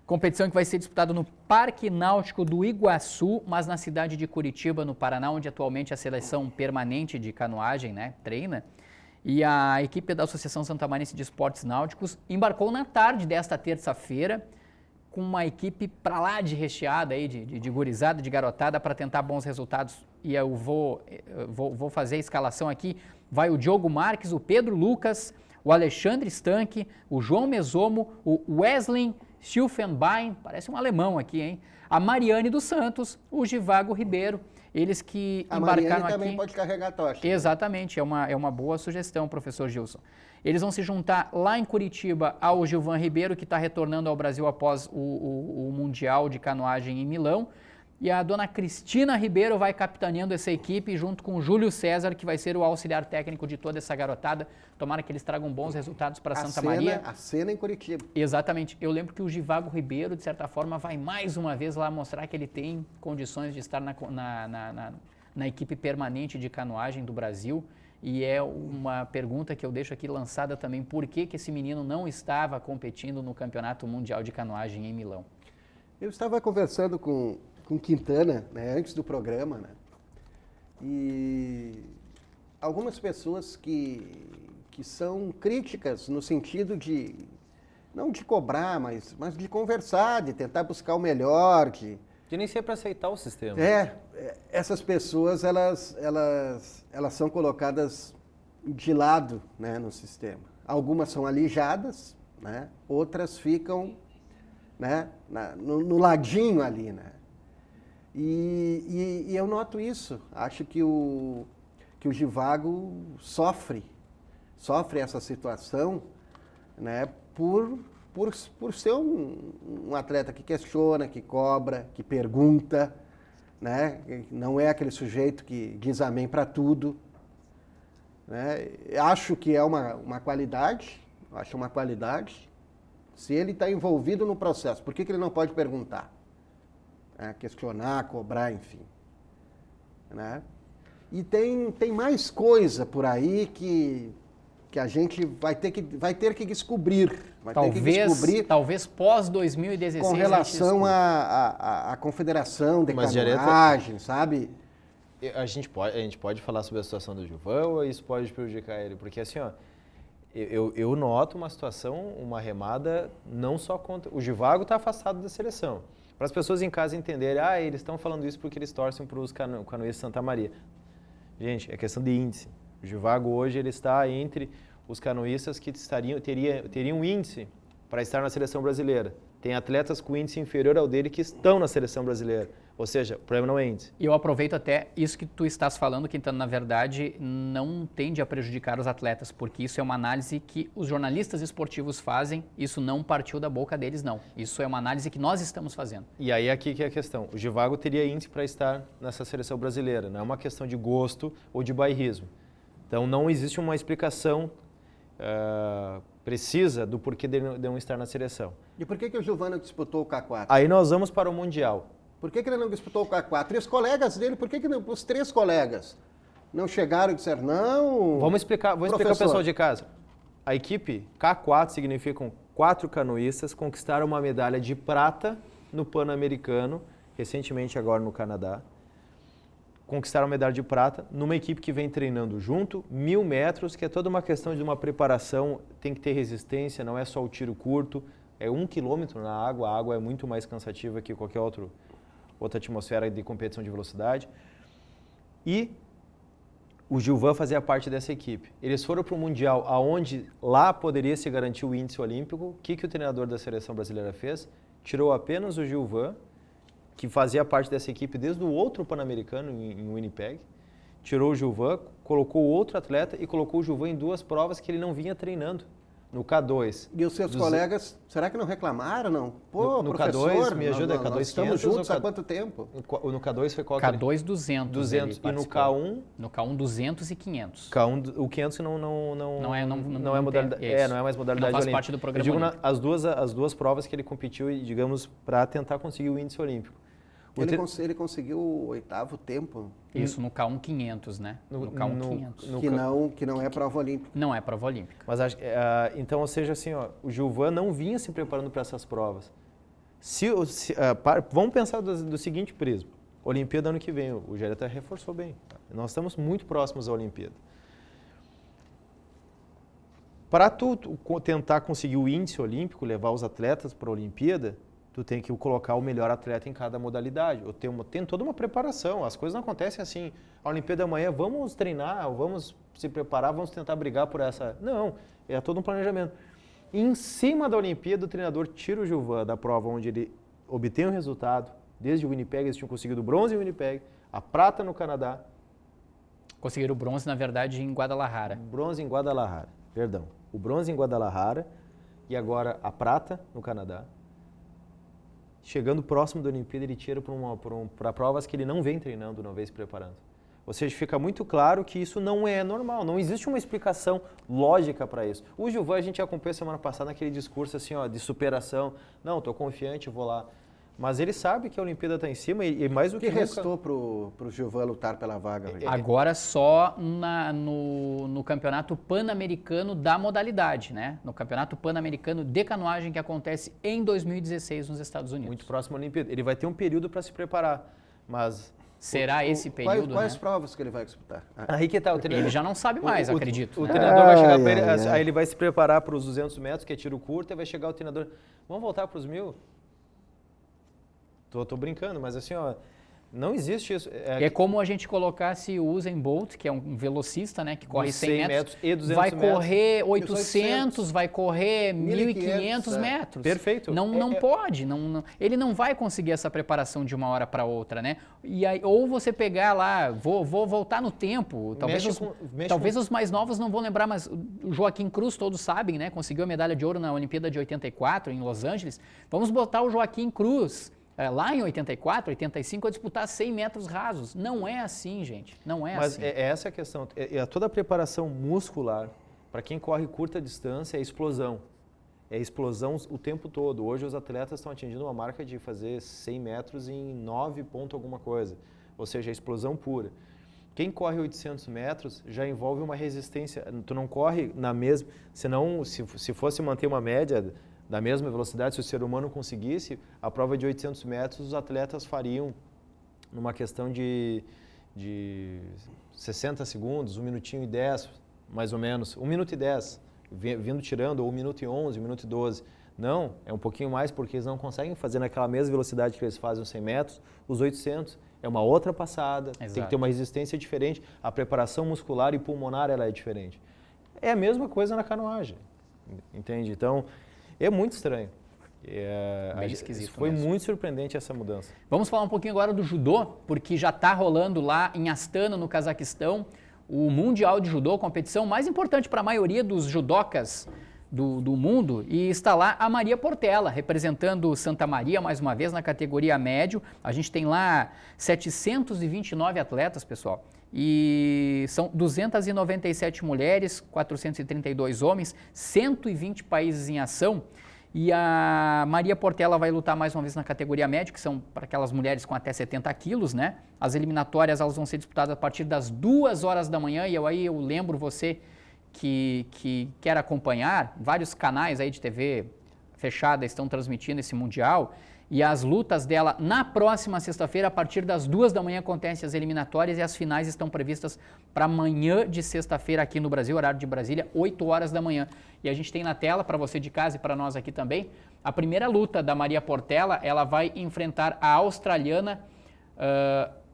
competição que vai ser disputada no Parque Náutico do Iguaçu, mas na cidade de Curitiba, no Paraná, onde atualmente a seleção permanente de canoagem, né, treina. E a equipe da Associação Santamariense de Esportes Náuticos embarcou na tarde desta terça-feira com uma equipe para lá de recheada, aí, de gurizada, de garotada, para tentar bons resultados. E eu vou fazer a escalação aqui. Vai o Diogo Marques, o Pedro Lucas, o Alexandre Stanque, o João Mesomo, o Wesley Schilfenbein, parece um alemão aqui, hein? A Mariane dos Santos, o Givago Ribeiro. Eles que embarcaram aqui... A Mariane também pode carregar a tocha. Exatamente, é uma boa sugestão, professor Gilson. Eles vão se juntar lá em Curitiba ao Gilvan Ribeiro, que está retornando ao Brasil após o Mundial de Canoagem em Milão. E a dona Cristina Ribeiro vai capitaneando essa equipe junto com o Júlio César, que vai ser o auxiliar técnico de toda essa garotada. Tomara que eles tragam bons resultados para Santa Maria. A cena em Curitiba. Exatamente. Eu lembro que o Givago Ribeiro, de certa forma, vai mais uma vez lá mostrar que ele tem condições de estar na equipe permanente de canoagem do Brasil. E é uma pergunta que eu deixo aqui lançada também. Por que esse menino não estava competindo no Campeonato Mundial de Canoagem em Milão? Eu estava conversando com Quintana, né, antes do programa, né? E algumas pessoas que são críticas no sentido de, não de cobrar, mas de conversar, de tentar buscar o melhor, De nem ser para aceitar o sistema. Essas pessoas, elas são colocadas de lado, né, no sistema. Algumas são alijadas, né, outras ficam, né, no ladinho ali, né. E eu noto isso. Acho que o Zhivago sofre essa situação, né, por ser um atleta que questiona, que cobra, que pergunta, né, não é aquele sujeito que diz amém para tudo, né. Acho que é uma qualidade, se ele está envolvido no processo, por que ele não pode perguntar? Questionar, cobrar, enfim, né? E tem mais coisa por aí que a gente vai ter que descobrir. Talvez pós 2016. Com relação à confederação de canoagem, sabe? A gente pode falar sobre a situação do Gilvan ou isso pode prejudicar ele? Porque assim, ó, eu noto uma situação, uma remada, não só contra... O Zhivago está afastado da seleção. Para as pessoas em casa entenderem, eles estão falando isso porque eles torcem para os canoístas de Santa Maria. Gente, é questão de índice. O Zhivago hoje ele está entre os canoístas que teriam índice para estar na seleção brasileira. Tem atletas com índice inferior ao dele que estão na seleção brasileira. Ou seja, o problema não é índice. E eu aproveito até isso que tu estás falando, Quintana, na verdade, não tende a prejudicar os atletas, porque isso é uma análise que os jornalistas esportivos fazem, isso não partiu da boca deles, não. Isso é uma análise que nós estamos fazendo. E aí aqui que é a questão. O Zhivago teria índice para estar nessa seleção brasileira, não é uma questão de gosto ou de bairrismo. Então não existe uma explicação precisa do porquê de não estar na seleção. E por que o Gilvan não disputou o K4? Aí nós vamos para o Mundial. Por que ele não disputou o K4? E os colegas dele, por que os 3 colegas não chegaram e disseram não? Vou explicar ao pessoal de casa. A equipe K4 significam 4 canoístas conquistaram uma medalha de prata no Pan-Americano, recentemente agora no Canadá. Conquistaram a medalha de prata numa equipe que vem treinando junto, 1.000 metros, que é toda uma questão de uma preparação, tem que ter resistência, não é só o tiro curto, é 1 quilômetro na água, a água é muito mais cansativa que qualquer outra atmosfera de competição de velocidade. E o Gilvan fazia parte dessa equipe. Eles foram para o Mundial, aonde lá poderia se garantir o índice olímpico. O que o treinador da seleção brasileira fez? Tirou apenas o Gilvan, que fazia parte dessa equipe desde o outro Pan-Americano em Winnipeg, tirou o Gilvan, colocou outro atleta e colocou o Gilvan em 2 provas que ele não vinha treinando. No K2. E os seus colegas, será que não reclamaram, não? Pô, no professor, K2, me ajuda, nós K2 estamos juntos há quanto tempo? No K2 foi qual? K2 200. 200. E no K1? No K1 200 e 500. K1, o 500 não é modalidade, não é mais modalidade não faz olímpica. parte do programa. Eu digo as duas provas que ele competiu, digamos, para tentar conseguir o índice olímpico. Ele conseguiu o 8º tempo. Isso, no K1 500, né? No K1 500. Que não é prova olímpica. Não é prova olímpica. Mas então, ou seja, assim, ó, o Gilvan não vinha se preparando para essas provas. Vamos pensar do seguinte prisma. Olimpíada ano que vem, o Gélia até reforçou bem. Nós estamos muito próximos à Olimpíada. Para tu tentar conseguir o índice olímpico, levar os atletas para a Olimpíada, tu tem que colocar o melhor atleta em cada modalidade. Tem toda uma preparação, as coisas não acontecem assim. A Olimpíada amanhã, vamos treinar, vamos se preparar, vamos tentar brigar por essa... Não, é todo um planejamento. E em cima da Olimpíada, o treinador tira o Gilvan da prova onde ele obtém o resultado. Desde o Winnipeg, eles tinham conseguido bronze em Winnipeg, a prata no Canadá. Conseguiram o bronze, na verdade, em Guadalajara. Bronze em Guadalajara, perdão. O bronze em Guadalajara e agora a prata no Canadá. Chegando próximo da Olimpíada, ele tira para provas que ele não vem treinando, não vem se preparando. Ou seja, fica muito claro que isso não é normal, não existe uma explicação lógica para isso. O Gilvan, a gente acompanhou semana passada naquele discurso assim, ó, de superação. Não, estou confiante, vou lá. Mas ele sabe que a Olimpíada está em cima e mais do que nunca... restou para o Gilvan lutar pela vaga? Agora só no Campeonato Pan-Americano da modalidade, né? No Campeonato Pan-Americano de canoagem que acontece em 2016 nos Estados Unidos. Muito próximo à Olimpíada. Ele vai ter um período para se preparar, mas... Será esse período, Quais provas que ele vai disputar? Aí que tá, ele já não sabe mais, acredito. O treinador vai chegar para ele, aí ele vai se preparar para os 200 metros, que é tiro curto, e vai chegar o treinador... Vamos voltar para os 1.000? Tô brincando, mas assim, ó, não existe isso. É como a gente colocasse o Usain Bolt, que é um velocista, né, que corre 100 metros e 200 vai metros. correr 800, vai correr 1.500 1.500 metros. Perfeito. Não pode, ele não vai conseguir essa preparação de uma hora para outra, né? E aí, ou você pegar lá, vou voltar no tempo, talvez os mais novos não vão lembrar, mas o Joaquim Cruz, todos sabem, né? Conseguiu a medalha de ouro na Olimpíada de 84 em Los Angeles. Vamos botar o Joaquim Cruz lá em 84, 85, a disputar 100 metros rasos. Não é assim, gente. Não é assim. Mas essa é a questão. Toda a preparação muscular, para quem corre curta distância, é explosão. É explosão o tempo todo. Hoje os atletas estão atingindo uma marca de fazer 100 metros em 9 ponto alguma coisa. Ou seja, é explosão pura. Quem corre 800 metros já envolve uma resistência. Tu não corre na mesma... Senão, se fosse manter uma média da mesma velocidade, se o ser humano conseguisse, a prova de 800 metros os atletas fariam numa questão de 60 segundos, 1 minutinho e 10, mais ou menos, 1 minuto e 10, vindo tirando, ou 1 minuto e 11, 1 minuto e 12. Não, é um pouquinho mais porque eles não conseguem fazer naquela mesma velocidade que eles fazem os 100 metros, os 800. É uma outra passada, Exato. Tem que ter uma resistência diferente, a preparação muscular e pulmonar ela é diferente. É a mesma coisa na canoagem, entende? Então, é muito estranho. Bem esquisito Foi mesmo. muito surpreendente essa mudança. Vamos falar um pouquinho agora do judô, porque já está rolando lá em Astana, no Cazaquistão, o Mundial de Judô, competição mais importante para a maioria dos judocas do mundo, e está lá a Maria Portela, representando Santa Maria mais uma vez na categoria médio. A gente tem lá 729 atletas, pessoal, e são 297 mulheres, 432 homens, 120 países em ação. E a Maria Portela vai lutar mais uma vez na categoria média, que são para aquelas mulheres com até 70 quilos, né? As eliminatórias elas vão ser disputadas a partir das 2 horas da manhã, e eu lembro você que quer acompanhar, vários canais aí de TV fechada estão transmitindo esse Mundial, e as lutas dela na próxima sexta-feira, a partir das 2 da manhã, acontecem as eliminatórias, e as finais estão previstas para amanhã de sexta-feira aqui no Brasil, horário de Brasília, 8 horas da manhã. E a gente tem na tela, para você de casa e para nós aqui também, a primeira luta da Maria Portela. Ela vai enfrentar a australiana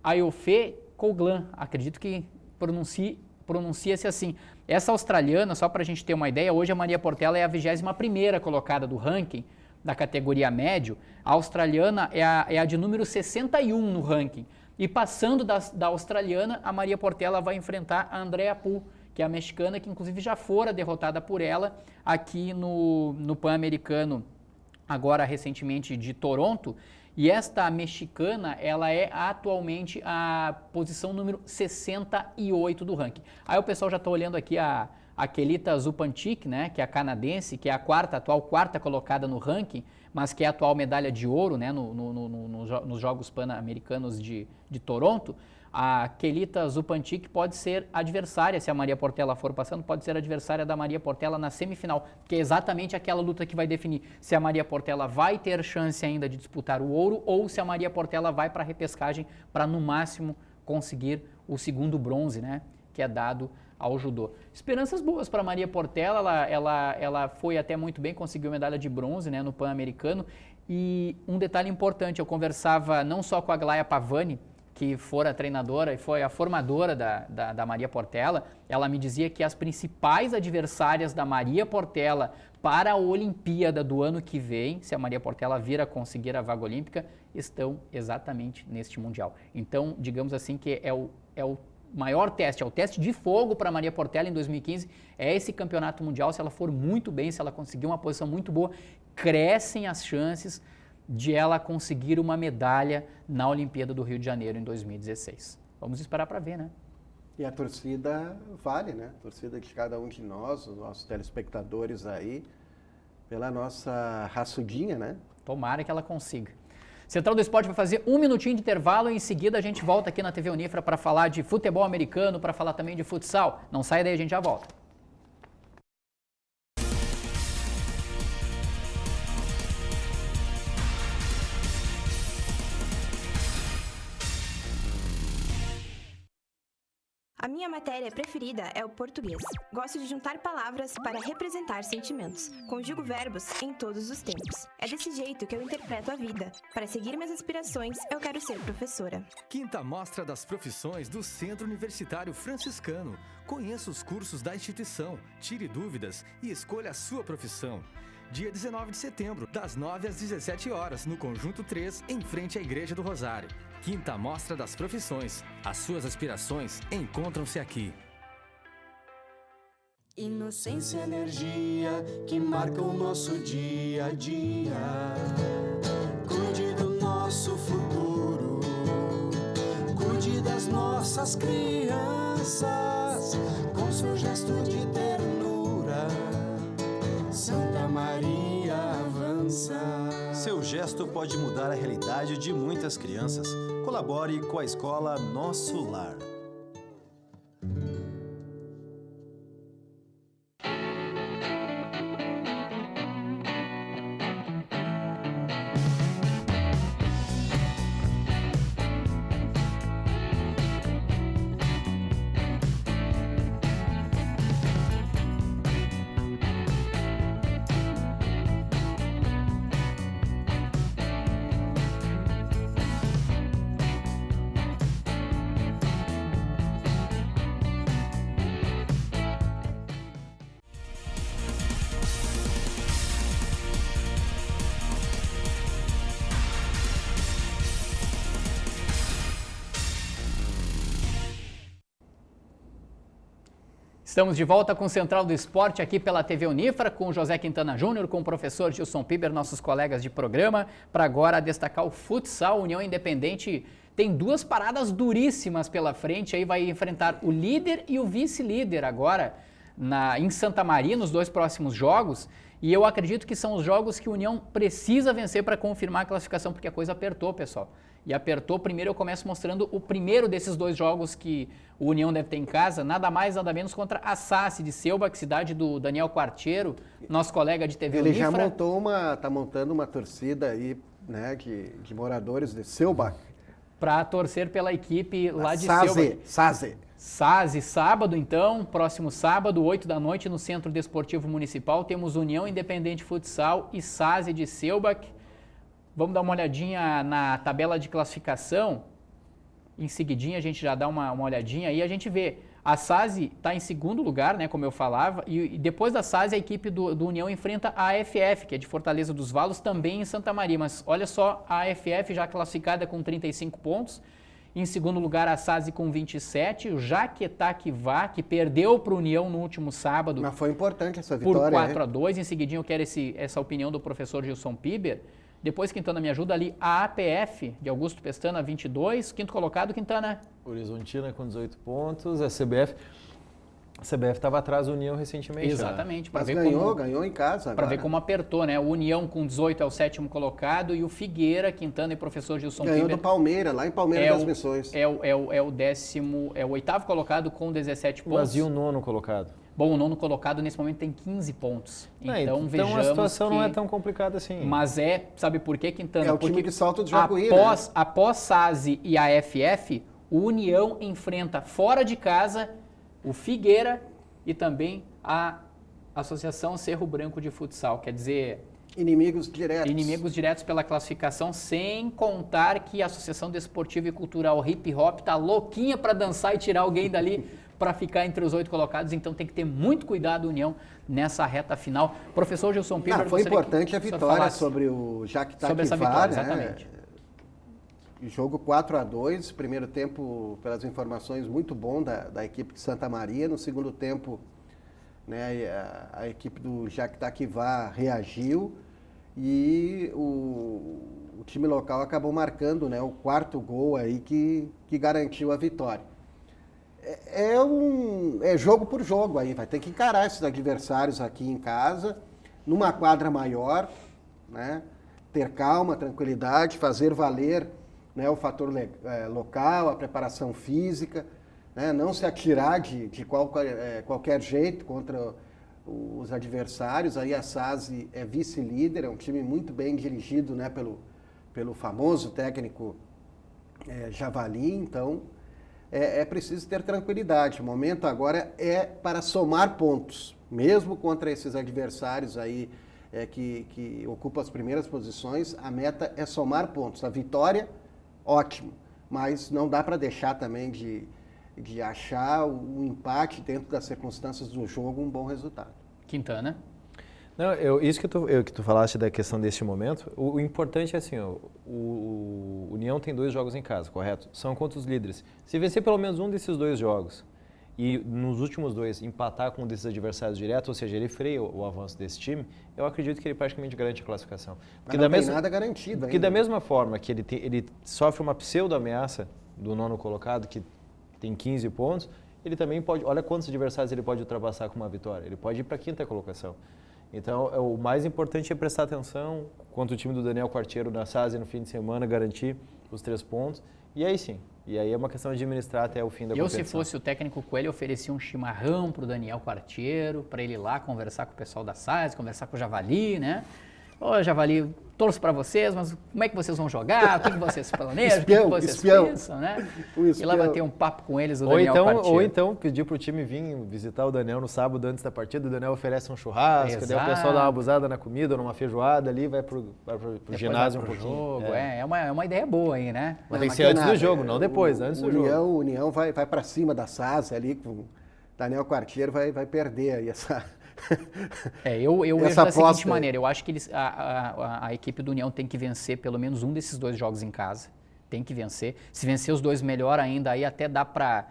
Ayofe Coughlin, acredito que pronuncia-se assim. Essa australiana, só para a gente ter uma ideia, hoje a Maria Portela é a 21ª colocada do ranking da categoria médio. A australiana é a de número 61 no ranking. E passando da australiana, a Maria Portela vai enfrentar a Andrea Pu, que é a mexicana, que inclusive já fora derrotada por ela aqui no Pan-Americano, agora recentemente de Toronto. E esta mexicana, ela é atualmente a posição número 68 do ranking. Aí o pessoal já está olhando aqui a Kelita Zupančič, né, que é a canadense, que é a atual quarta colocada no ranking, mas que é a atual medalha de ouro, né, nos Jogos Pan-Americanos de Toronto. A Kelita Zupančič pode ser adversária, se a Maria Portela for passando, pode ser adversária da Maria Portela na semifinal, que é exatamente aquela luta que vai definir se a Maria Portela vai ter chance ainda de disputar o ouro ou se a Maria Portela vai para a repescagem para, no máximo, conseguir o segundo bronze, né, que é dado ao judô. Esperanças boas para Maria Portela, ela foi até muito bem, conseguiu medalha de bronze, né, no Pan-Americano. E um detalhe importante, eu conversava não só com a Aglaia Pavani, que fora a treinadora e foi a formadora da Maria Portela, ela me dizia que as principais adversárias da Maria Portela para a Olimpíada do ano que vem, se a Maria Portela vir a conseguir a vaga olímpica, estão exatamente neste Mundial. Então, digamos assim que é o maior teste, é o teste de fogo para a Maria Portela em 2015, é esse campeonato mundial. Se ela for muito bem, se ela conseguir uma posição muito boa, crescem as chances de ela conseguir uma medalha na Olimpíada do Rio de Janeiro em 2016. Vamos esperar para ver, né? E a torcida vale, né? A torcida de cada um de nós, os nossos telespectadores aí, pela nossa raçudinha, né? Tomara que ela consiga. Central do Esporte vai fazer 1 minutinho de intervalo e em seguida a gente volta aqui na TV Unifra para falar de futebol americano, para falar também de futsal. Não sai daí, a gente já volta. A minha matéria preferida é o português. Gosto de juntar palavras para representar sentimentos. Conjugo verbos em todos os tempos. É desse jeito que eu interpreto a vida. Para seguir minhas aspirações, eu quero ser professora. Quinta Mostra das Profissões do Centro Universitário Franciscano. Conheça os cursos da instituição, tire dúvidas e escolha a sua profissão. Dia 19 de setembro, das 9 às 17 horas, no Conjunto 3, em frente à Igreja do Rosário. Quinta Mostra das Profissões. As suas aspirações encontram-se aqui. Inocência e energia que marcam o nosso dia a dia. Cuide do nosso futuro, cuide das nossas crianças, com seu gesto de ternura. Santa Maria avança. Seu gesto pode mudar a realidade de muitas crianças. Colabore com a escola Nosso Lar. Estamos de volta com o Central do Esporte aqui pela TV Unifra, com o José Quintana Júnior, com o professor Gilson Piber, nossos colegas de programa, para agora destacar o futsal. União Independente tem duas paradas duríssimas pela frente, aí vai enfrentar o líder e o vice-líder agora em Santa Maria, nos dois próximos jogos, e eu acredito que são os jogos que a União precisa vencer para confirmar a classificação, porque a coisa apertou, pessoal. E apertou. Primeiro eu começo mostrando o primeiro desses dois jogos que o União deve ter em casa, nada mais, nada menos contra a SASI de Selbach, cidade do Daniel Quartiero, nosso colega de TV Unifra. Ele já tá montando uma torcida aí, né, de moradores de Selbach. Para torcer pela equipe lá de Selbach. SASI, sábado então, próximo sábado, 8 da noite, no Centro Desportivo Municipal, temos União Independente Futsal e SASI de Selbach. Vamos dar uma olhadinha na tabela de classificação. Em seguidinha a gente já dá uma olhadinha aí, a gente vê. A SASI está em segundo lugar, né, como eu falava, e depois da SASI a equipe do União enfrenta a AFF, que é de Fortaleza dos Valos, também em Santa Maria. Mas olha só, a AFF já classificada com 35 pontos. Em segundo lugar, a SASI com 27. O Jaquetá-Quivá, que perdeu para o União no último sábado. Mas foi importante essa vitória. Por 4-2. Em seguidinho eu quero essa opinião do professor Gilson Piber. Depois, Quintana, me ajuda ali, a APF de Augusto Pestana, 22. Quinto colocado, Quintana. Horizontina com 18 pontos. A CBF estava atrás da União recentemente. Exatamente. Mas ganhou em casa agora. Para ver como apertou, né? O União com 18 é o sétimo colocado e o Figueira, Quintana e professor Gilson Piber. Ganhou do Palmeiras, lá em Palmeiras das Missões. É o oitavo colocado com 17 pontos. Mas e o nono colocado? Bom, o nono colocado nesse momento tem 15 pontos. Então vejamos a situação não é tão complicada assim. Mas sabe por quê, Quintana? É o time de salto de Jacuí, após SASI e a AFF, o União enfrenta fora de casa o Figueira e também a Associação Cerro Branco de Futsal. Quer dizer... Inimigos diretos. Inimigos diretos pela classificação, sem contar que a Associação Desportiva e Cultural Hip Hop tá louquinha para dançar e tirar alguém dali para ficar entre os 8 colocados, então tem que ter muito cuidado, União, nessa reta final. Professor Gilson Piber, foi importante a vitória sobre o Jaquetá-Quivá, sobre essa vitória, né? exatamente. Jogo 4-2, primeiro tempo, pelas informações, muito bom da equipe de Santa Maria. No segundo tempo, né, a equipe do Jaquetá-Quivá reagiu e o time local acabou marcando, né, o quarto gol aí que garantiu a vitória. É jogo por jogo aí, vai ter que encarar esses adversários aqui em casa, numa quadra maior, né, ter calma, tranquilidade, fazer valer, né, o fator local, a preparação física, né, não se atirar de qualquer jeito contra os adversários. Aí a SASI é vice-líder, é um time muito bem dirigido, né, pelo famoso técnico Javali, então é preciso ter tranquilidade. O momento agora é para somar pontos, mesmo contra esses adversários aí que ocupam as primeiras posições, a meta é somar pontos. A vitória, ótimo, mas não dá para deixar também de achar o empate dentro das circunstâncias do jogo um bom resultado. Quintana? Não, isso que tu falaste da questão deste momento, o importante é assim, o União tem 2 jogos em casa, correto? São contra os líderes. Se vencer pelo menos um desses 2 jogos e nos últimos 2 empatar com um desses adversários direto, ou seja, ele freia o avanço desse time, eu acredito que ele praticamente garante a classificação. Porque não tem nada garantido ainda. Porque da mesma forma que ele sofre uma pseudo-ameaça do 9º colocado, que tem 15 pontos, ele também pode, olha quantos adversários ele pode ultrapassar com uma vitória, ele pode ir para a 5ª colocação. Então, o mais importante é prestar atenção quanto o time do Daniel Quartiero na SASI no fim de semana, garantir os 3 pontos. E aí sim, e aí é uma questão de administrar até o fim da competição. Se fosse o técnico Coelho, oferecia um chimarrão para o Daniel Quartiero, para ele ir lá conversar com o pessoal da SASI, conversar com o Javali, né? Ô, Javali, torço para vocês, mas como é que vocês vão jogar? O que vocês planejam? O que vocês pensam, né? E lá bater um papo com eles, o Daniel Quartiero. Ou então pedir para o time vir visitar o Daniel no sábado antes da partida, o Daniel oferece um churrasco, daí o pessoal dá uma abusada na comida, ou numa feijoada ali, vai pro ginásio um pouquinho. Jogo. É uma ideia boa aí, né? Mas tem que ser antes do jogo, não depois, antes do jogo. O União vai para cima da SASI ali, com o Daniel Quartiero vai perder aí essa... Eu vejo da seguinte maneira, eu acho que a equipe do União tem que vencer pelo menos um desses 2 jogos em casa, tem que vencer. Se vencer os 2, melhor ainda, aí até dá para,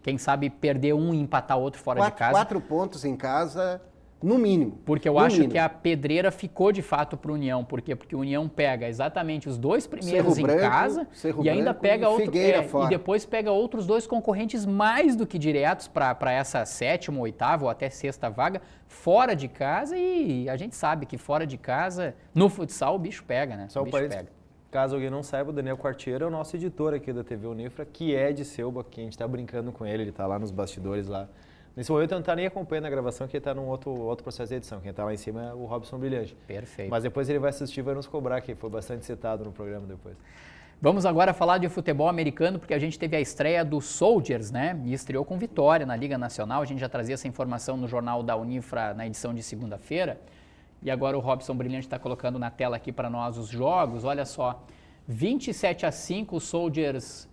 quem sabe, perder um e empatar outro fora de casa. 4 pontos em casa, no mínimo. Porque eu acho que a pedreira ficou de fato para o União. Por quê? Porque o União pega exatamente os 2 primeiros em casa e ainda pega e depois pega outros 2 concorrentes mais do que diretos para essa 7ª, 8ª ou até 6ª vaga fora de casa, e a gente sabe que fora de casa, no futsal, o bicho pega, né? Só o bicho pega. Caso alguém não saiba, o Daniel Quartiero é o nosso editor aqui da TV Unifra, que é de Selba, que a gente está brincando com ele está lá nos bastidores lá. Nesse momento eu não está nem acompanhando a gravação, que ele está num outro processo de edição. Quem está lá em cima é o Robson Brilhante. Perfeito. Mas depois ele vai assistir e vai nos cobrar, que foi bastante citado no programa depois. Vamos agora falar de futebol americano, porque a gente teve a estreia do Soldiers, né? E estreou com vitória na Liga Nacional. A gente já trazia essa informação no Jornal da Unifra na edição de segunda-feira. E agora o Robson Brilhante está colocando na tela aqui para nós os jogos. Olha só, 27-5 o Soldiers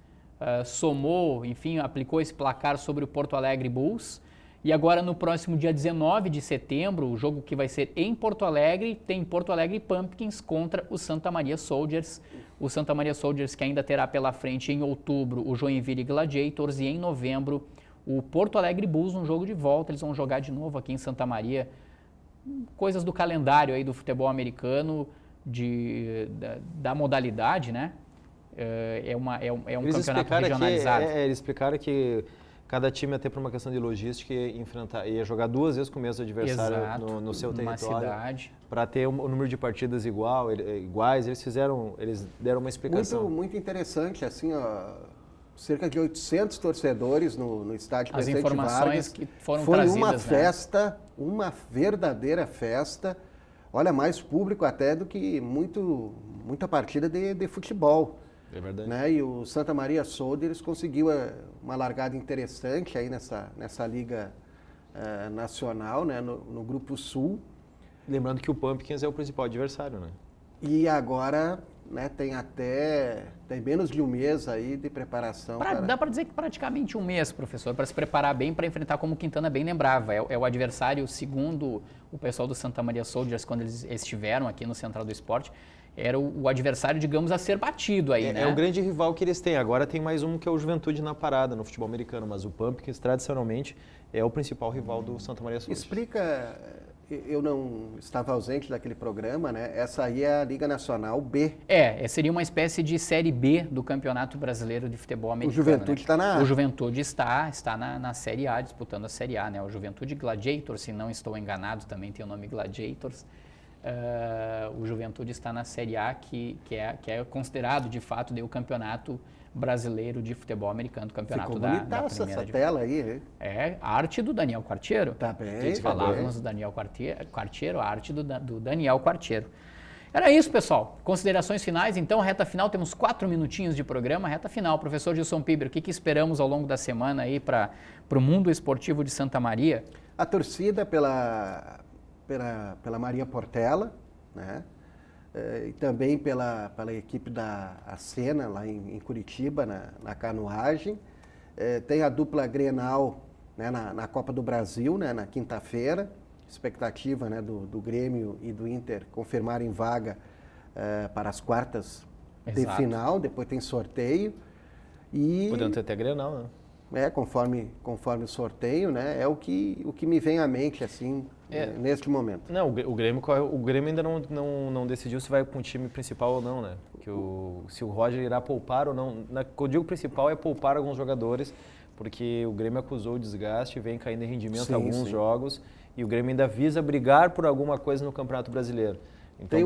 somou, enfim, aplicou esse placar sobre o Porto Alegre Bulls. E agora no próximo dia 19 de setembro, o jogo que vai ser em Porto Alegre, tem Porto Alegre Pumpkins contra o Santa Maria Soldiers. O Santa Maria Soldiers que ainda terá pela frente em outubro o Joinville Gladiators e em novembro o Porto Alegre Bulls, um jogo de volta. Eles vão jogar de novo aqui em Santa Maria. Coisas do calendário aí do futebol americano, da modalidade, né? É um campeonato regionalizado. Eles explicaram que cada time, até por uma questão de logística, ia jogar 2 vezes com o mesmo adversário no seu território. Para ter o número de partidas iguais. Eles deram uma explicação. Muito interessante, assim, ó, cerca de 800 torcedores no estádio Presidente Vargas. As informações que foram Foi trazidas, uma festa, uma verdadeira festa. Olha, mais público até do que muita partida de futebol. É verdade. Né? E o Santa Maria Soldiers conseguiu uma largada interessante aí nessa liga nacional, né? no Grupo Sul. Lembrando que o Pumpkins é o principal adversário, né? E agora, né, tem menos de um mês aí de preparação. Dá para dizer que praticamente um mês, professor, para se preparar bem para enfrentar, como o Quintana bem lembrava. É o adversário, segundo o pessoal do Santa Maria Soldiers, quando eles estiveram aqui no Central do Esporte, era o adversário, digamos, a ser batido aí, né? É o grande rival que eles têm. Agora tem mais um que é o Juventude na parada no futebol americano, mas o Pumpkins, tradicionalmente, é o principal rival do Santa Maria Soldiers. Explica, eu não estava ausente daquele programa, né? Essa aí é a Liga Nacional B. Seria uma espécie de Série B do Campeonato Brasileiro de Futebol Americano. O Juventude está na A. O Juventude está na Série A, disputando a Série A, né? O Juventude Gladiators, se não estou enganado, também tem o nome Gladiators. O Juventude está na Série A, que é considerado, de fato, o Campeonato Brasileiro de Futebol Americano, campeonato da primeira essa tela aí, hein? A arte do Daniel Quartiero. Tá bem. Falávamos do Daniel Quartiero, a arte do Daniel Quartiero. Era isso, pessoal. Considerações finais, então, reta final, temos 4 minutinhos de programa, reta final. Professor Gilson Piber, o que esperamos ao longo da semana aí para o mundo esportivo de Santa Maria? A torcida pela Maria Portela, né? E também pela equipe da Acena, lá em Curitiba, na canoagem. Tem a dupla Grenal, né, na Copa do Brasil, né, na quinta-feira. Expectativa, né, do Grêmio e do Inter confirmarem vaga para as quartas de final. Depois tem sorteio. Podendo ter até Grenal, né? Conforme o sorteio, né? É o que me vem à mente, assim, neste momento. Não, o Grêmio ainda não decidiu se vai com o time principal ou não, né? Porque se o Roger irá poupar ou não. Eu digo principal é poupar alguns jogadores, porque o Grêmio acusou o desgaste, vem caindo em rendimento alguns jogos, e o Grêmio ainda visa brigar por alguma coisa no Campeonato Brasileiro. Então,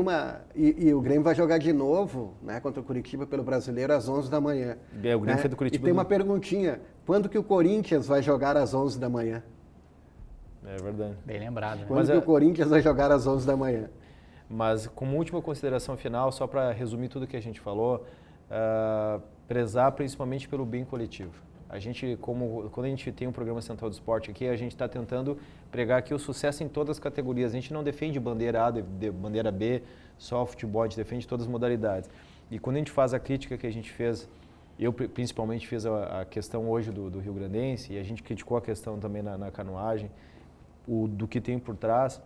e o Grêmio vai jogar de novo, né, contra o Curitiba pelo Brasileiro às 11 da manhã. O Grêmio foi do Curitiba. E tem uma perguntinha, quando que o Corinthians vai jogar às 11 da manhã? É verdade. Bem lembrado. Né? Quando que o Corinthians vai jogar às 11 da manhã? Mas como última consideração final, só para resumir tudo que a gente falou, prezar principalmente pelo bem coletivo. A gente, quando a gente tem um programa Central do Esporte aqui, a gente está tentando pregar aqui o sucesso em todas as categorias. A gente não defende bandeira A, bandeira B, só o futebol, a gente defende todas as modalidades. E quando a gente faz a crítica que a gente fez, eu principalmente fiz a questão hoje do Rio Grandense, e a gente criticou a questão também na canoagem, do que tem por trás,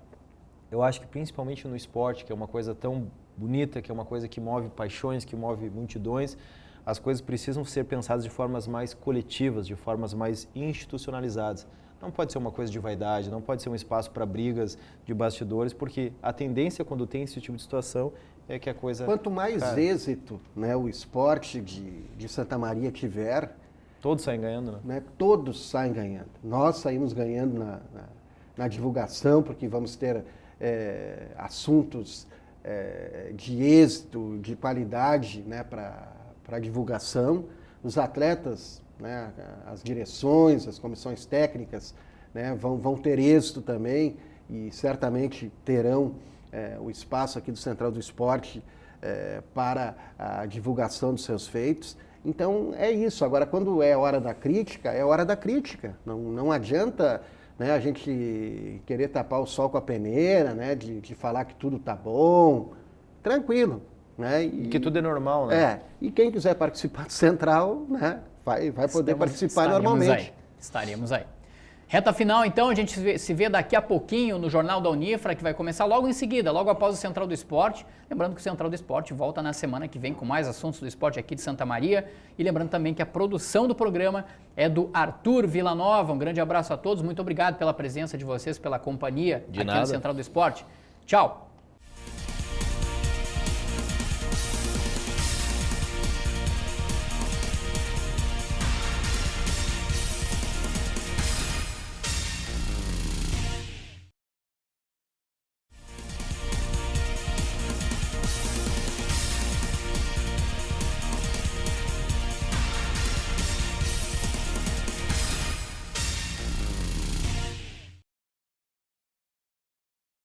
eu acho que principalmente no esporte, que é uma coisa tão bonita, que é uma coisa que move paixões, que move multidões, as coisas precisam ser pensadas de formas mais coletivas, de formas mais institucionalizadas. Não pode ser uma coisa de vaidade, não pode ser um espaço para brigas de bastidores, porque a tendência quando tem esse tipo de situação é que a coisa... Quanto mais êxito, né, o esporte de Santa Maria tiver... Todos saem ganhando, né? Todos saem ganhando. Nós saímos ganhando na divulgação, porque vamos ter assuntos de êxito, de qualidade, né, para a divulgação. Os atletas, né, as direções, as comissões técnicas, né, vão ter êxito também e certamente terão o espaço aqui do Central do Esporte para a divulgação dos seus feitos. Então é isso. Agora, quando é hora da crítica, é hora da crítica. Não adianta, né, a gente querer tapar o sol com a peneira, né, de falar que tudo está bom. Tranquilo. Né? E que tudo é normal, né? E quem quiser participar do Central, né, vai poder participar normalmente. Estaremos aí. Reta final, então, a gente se vê daqui a pouquinho no Jornal da Unifra, que vai começar logo em seguida, logo após o Central do Esporte. Lembrando que o Central do Esporte volta na semana que vem com mais assuntos do esporte aqui de Santa Maria. E lembrando também que a produção do programa é do Arthur Villanova. Um grande abraço a todos, muito obrigado pela presença de vocês, pela companhia aqui no Central do Esporte. Tchau!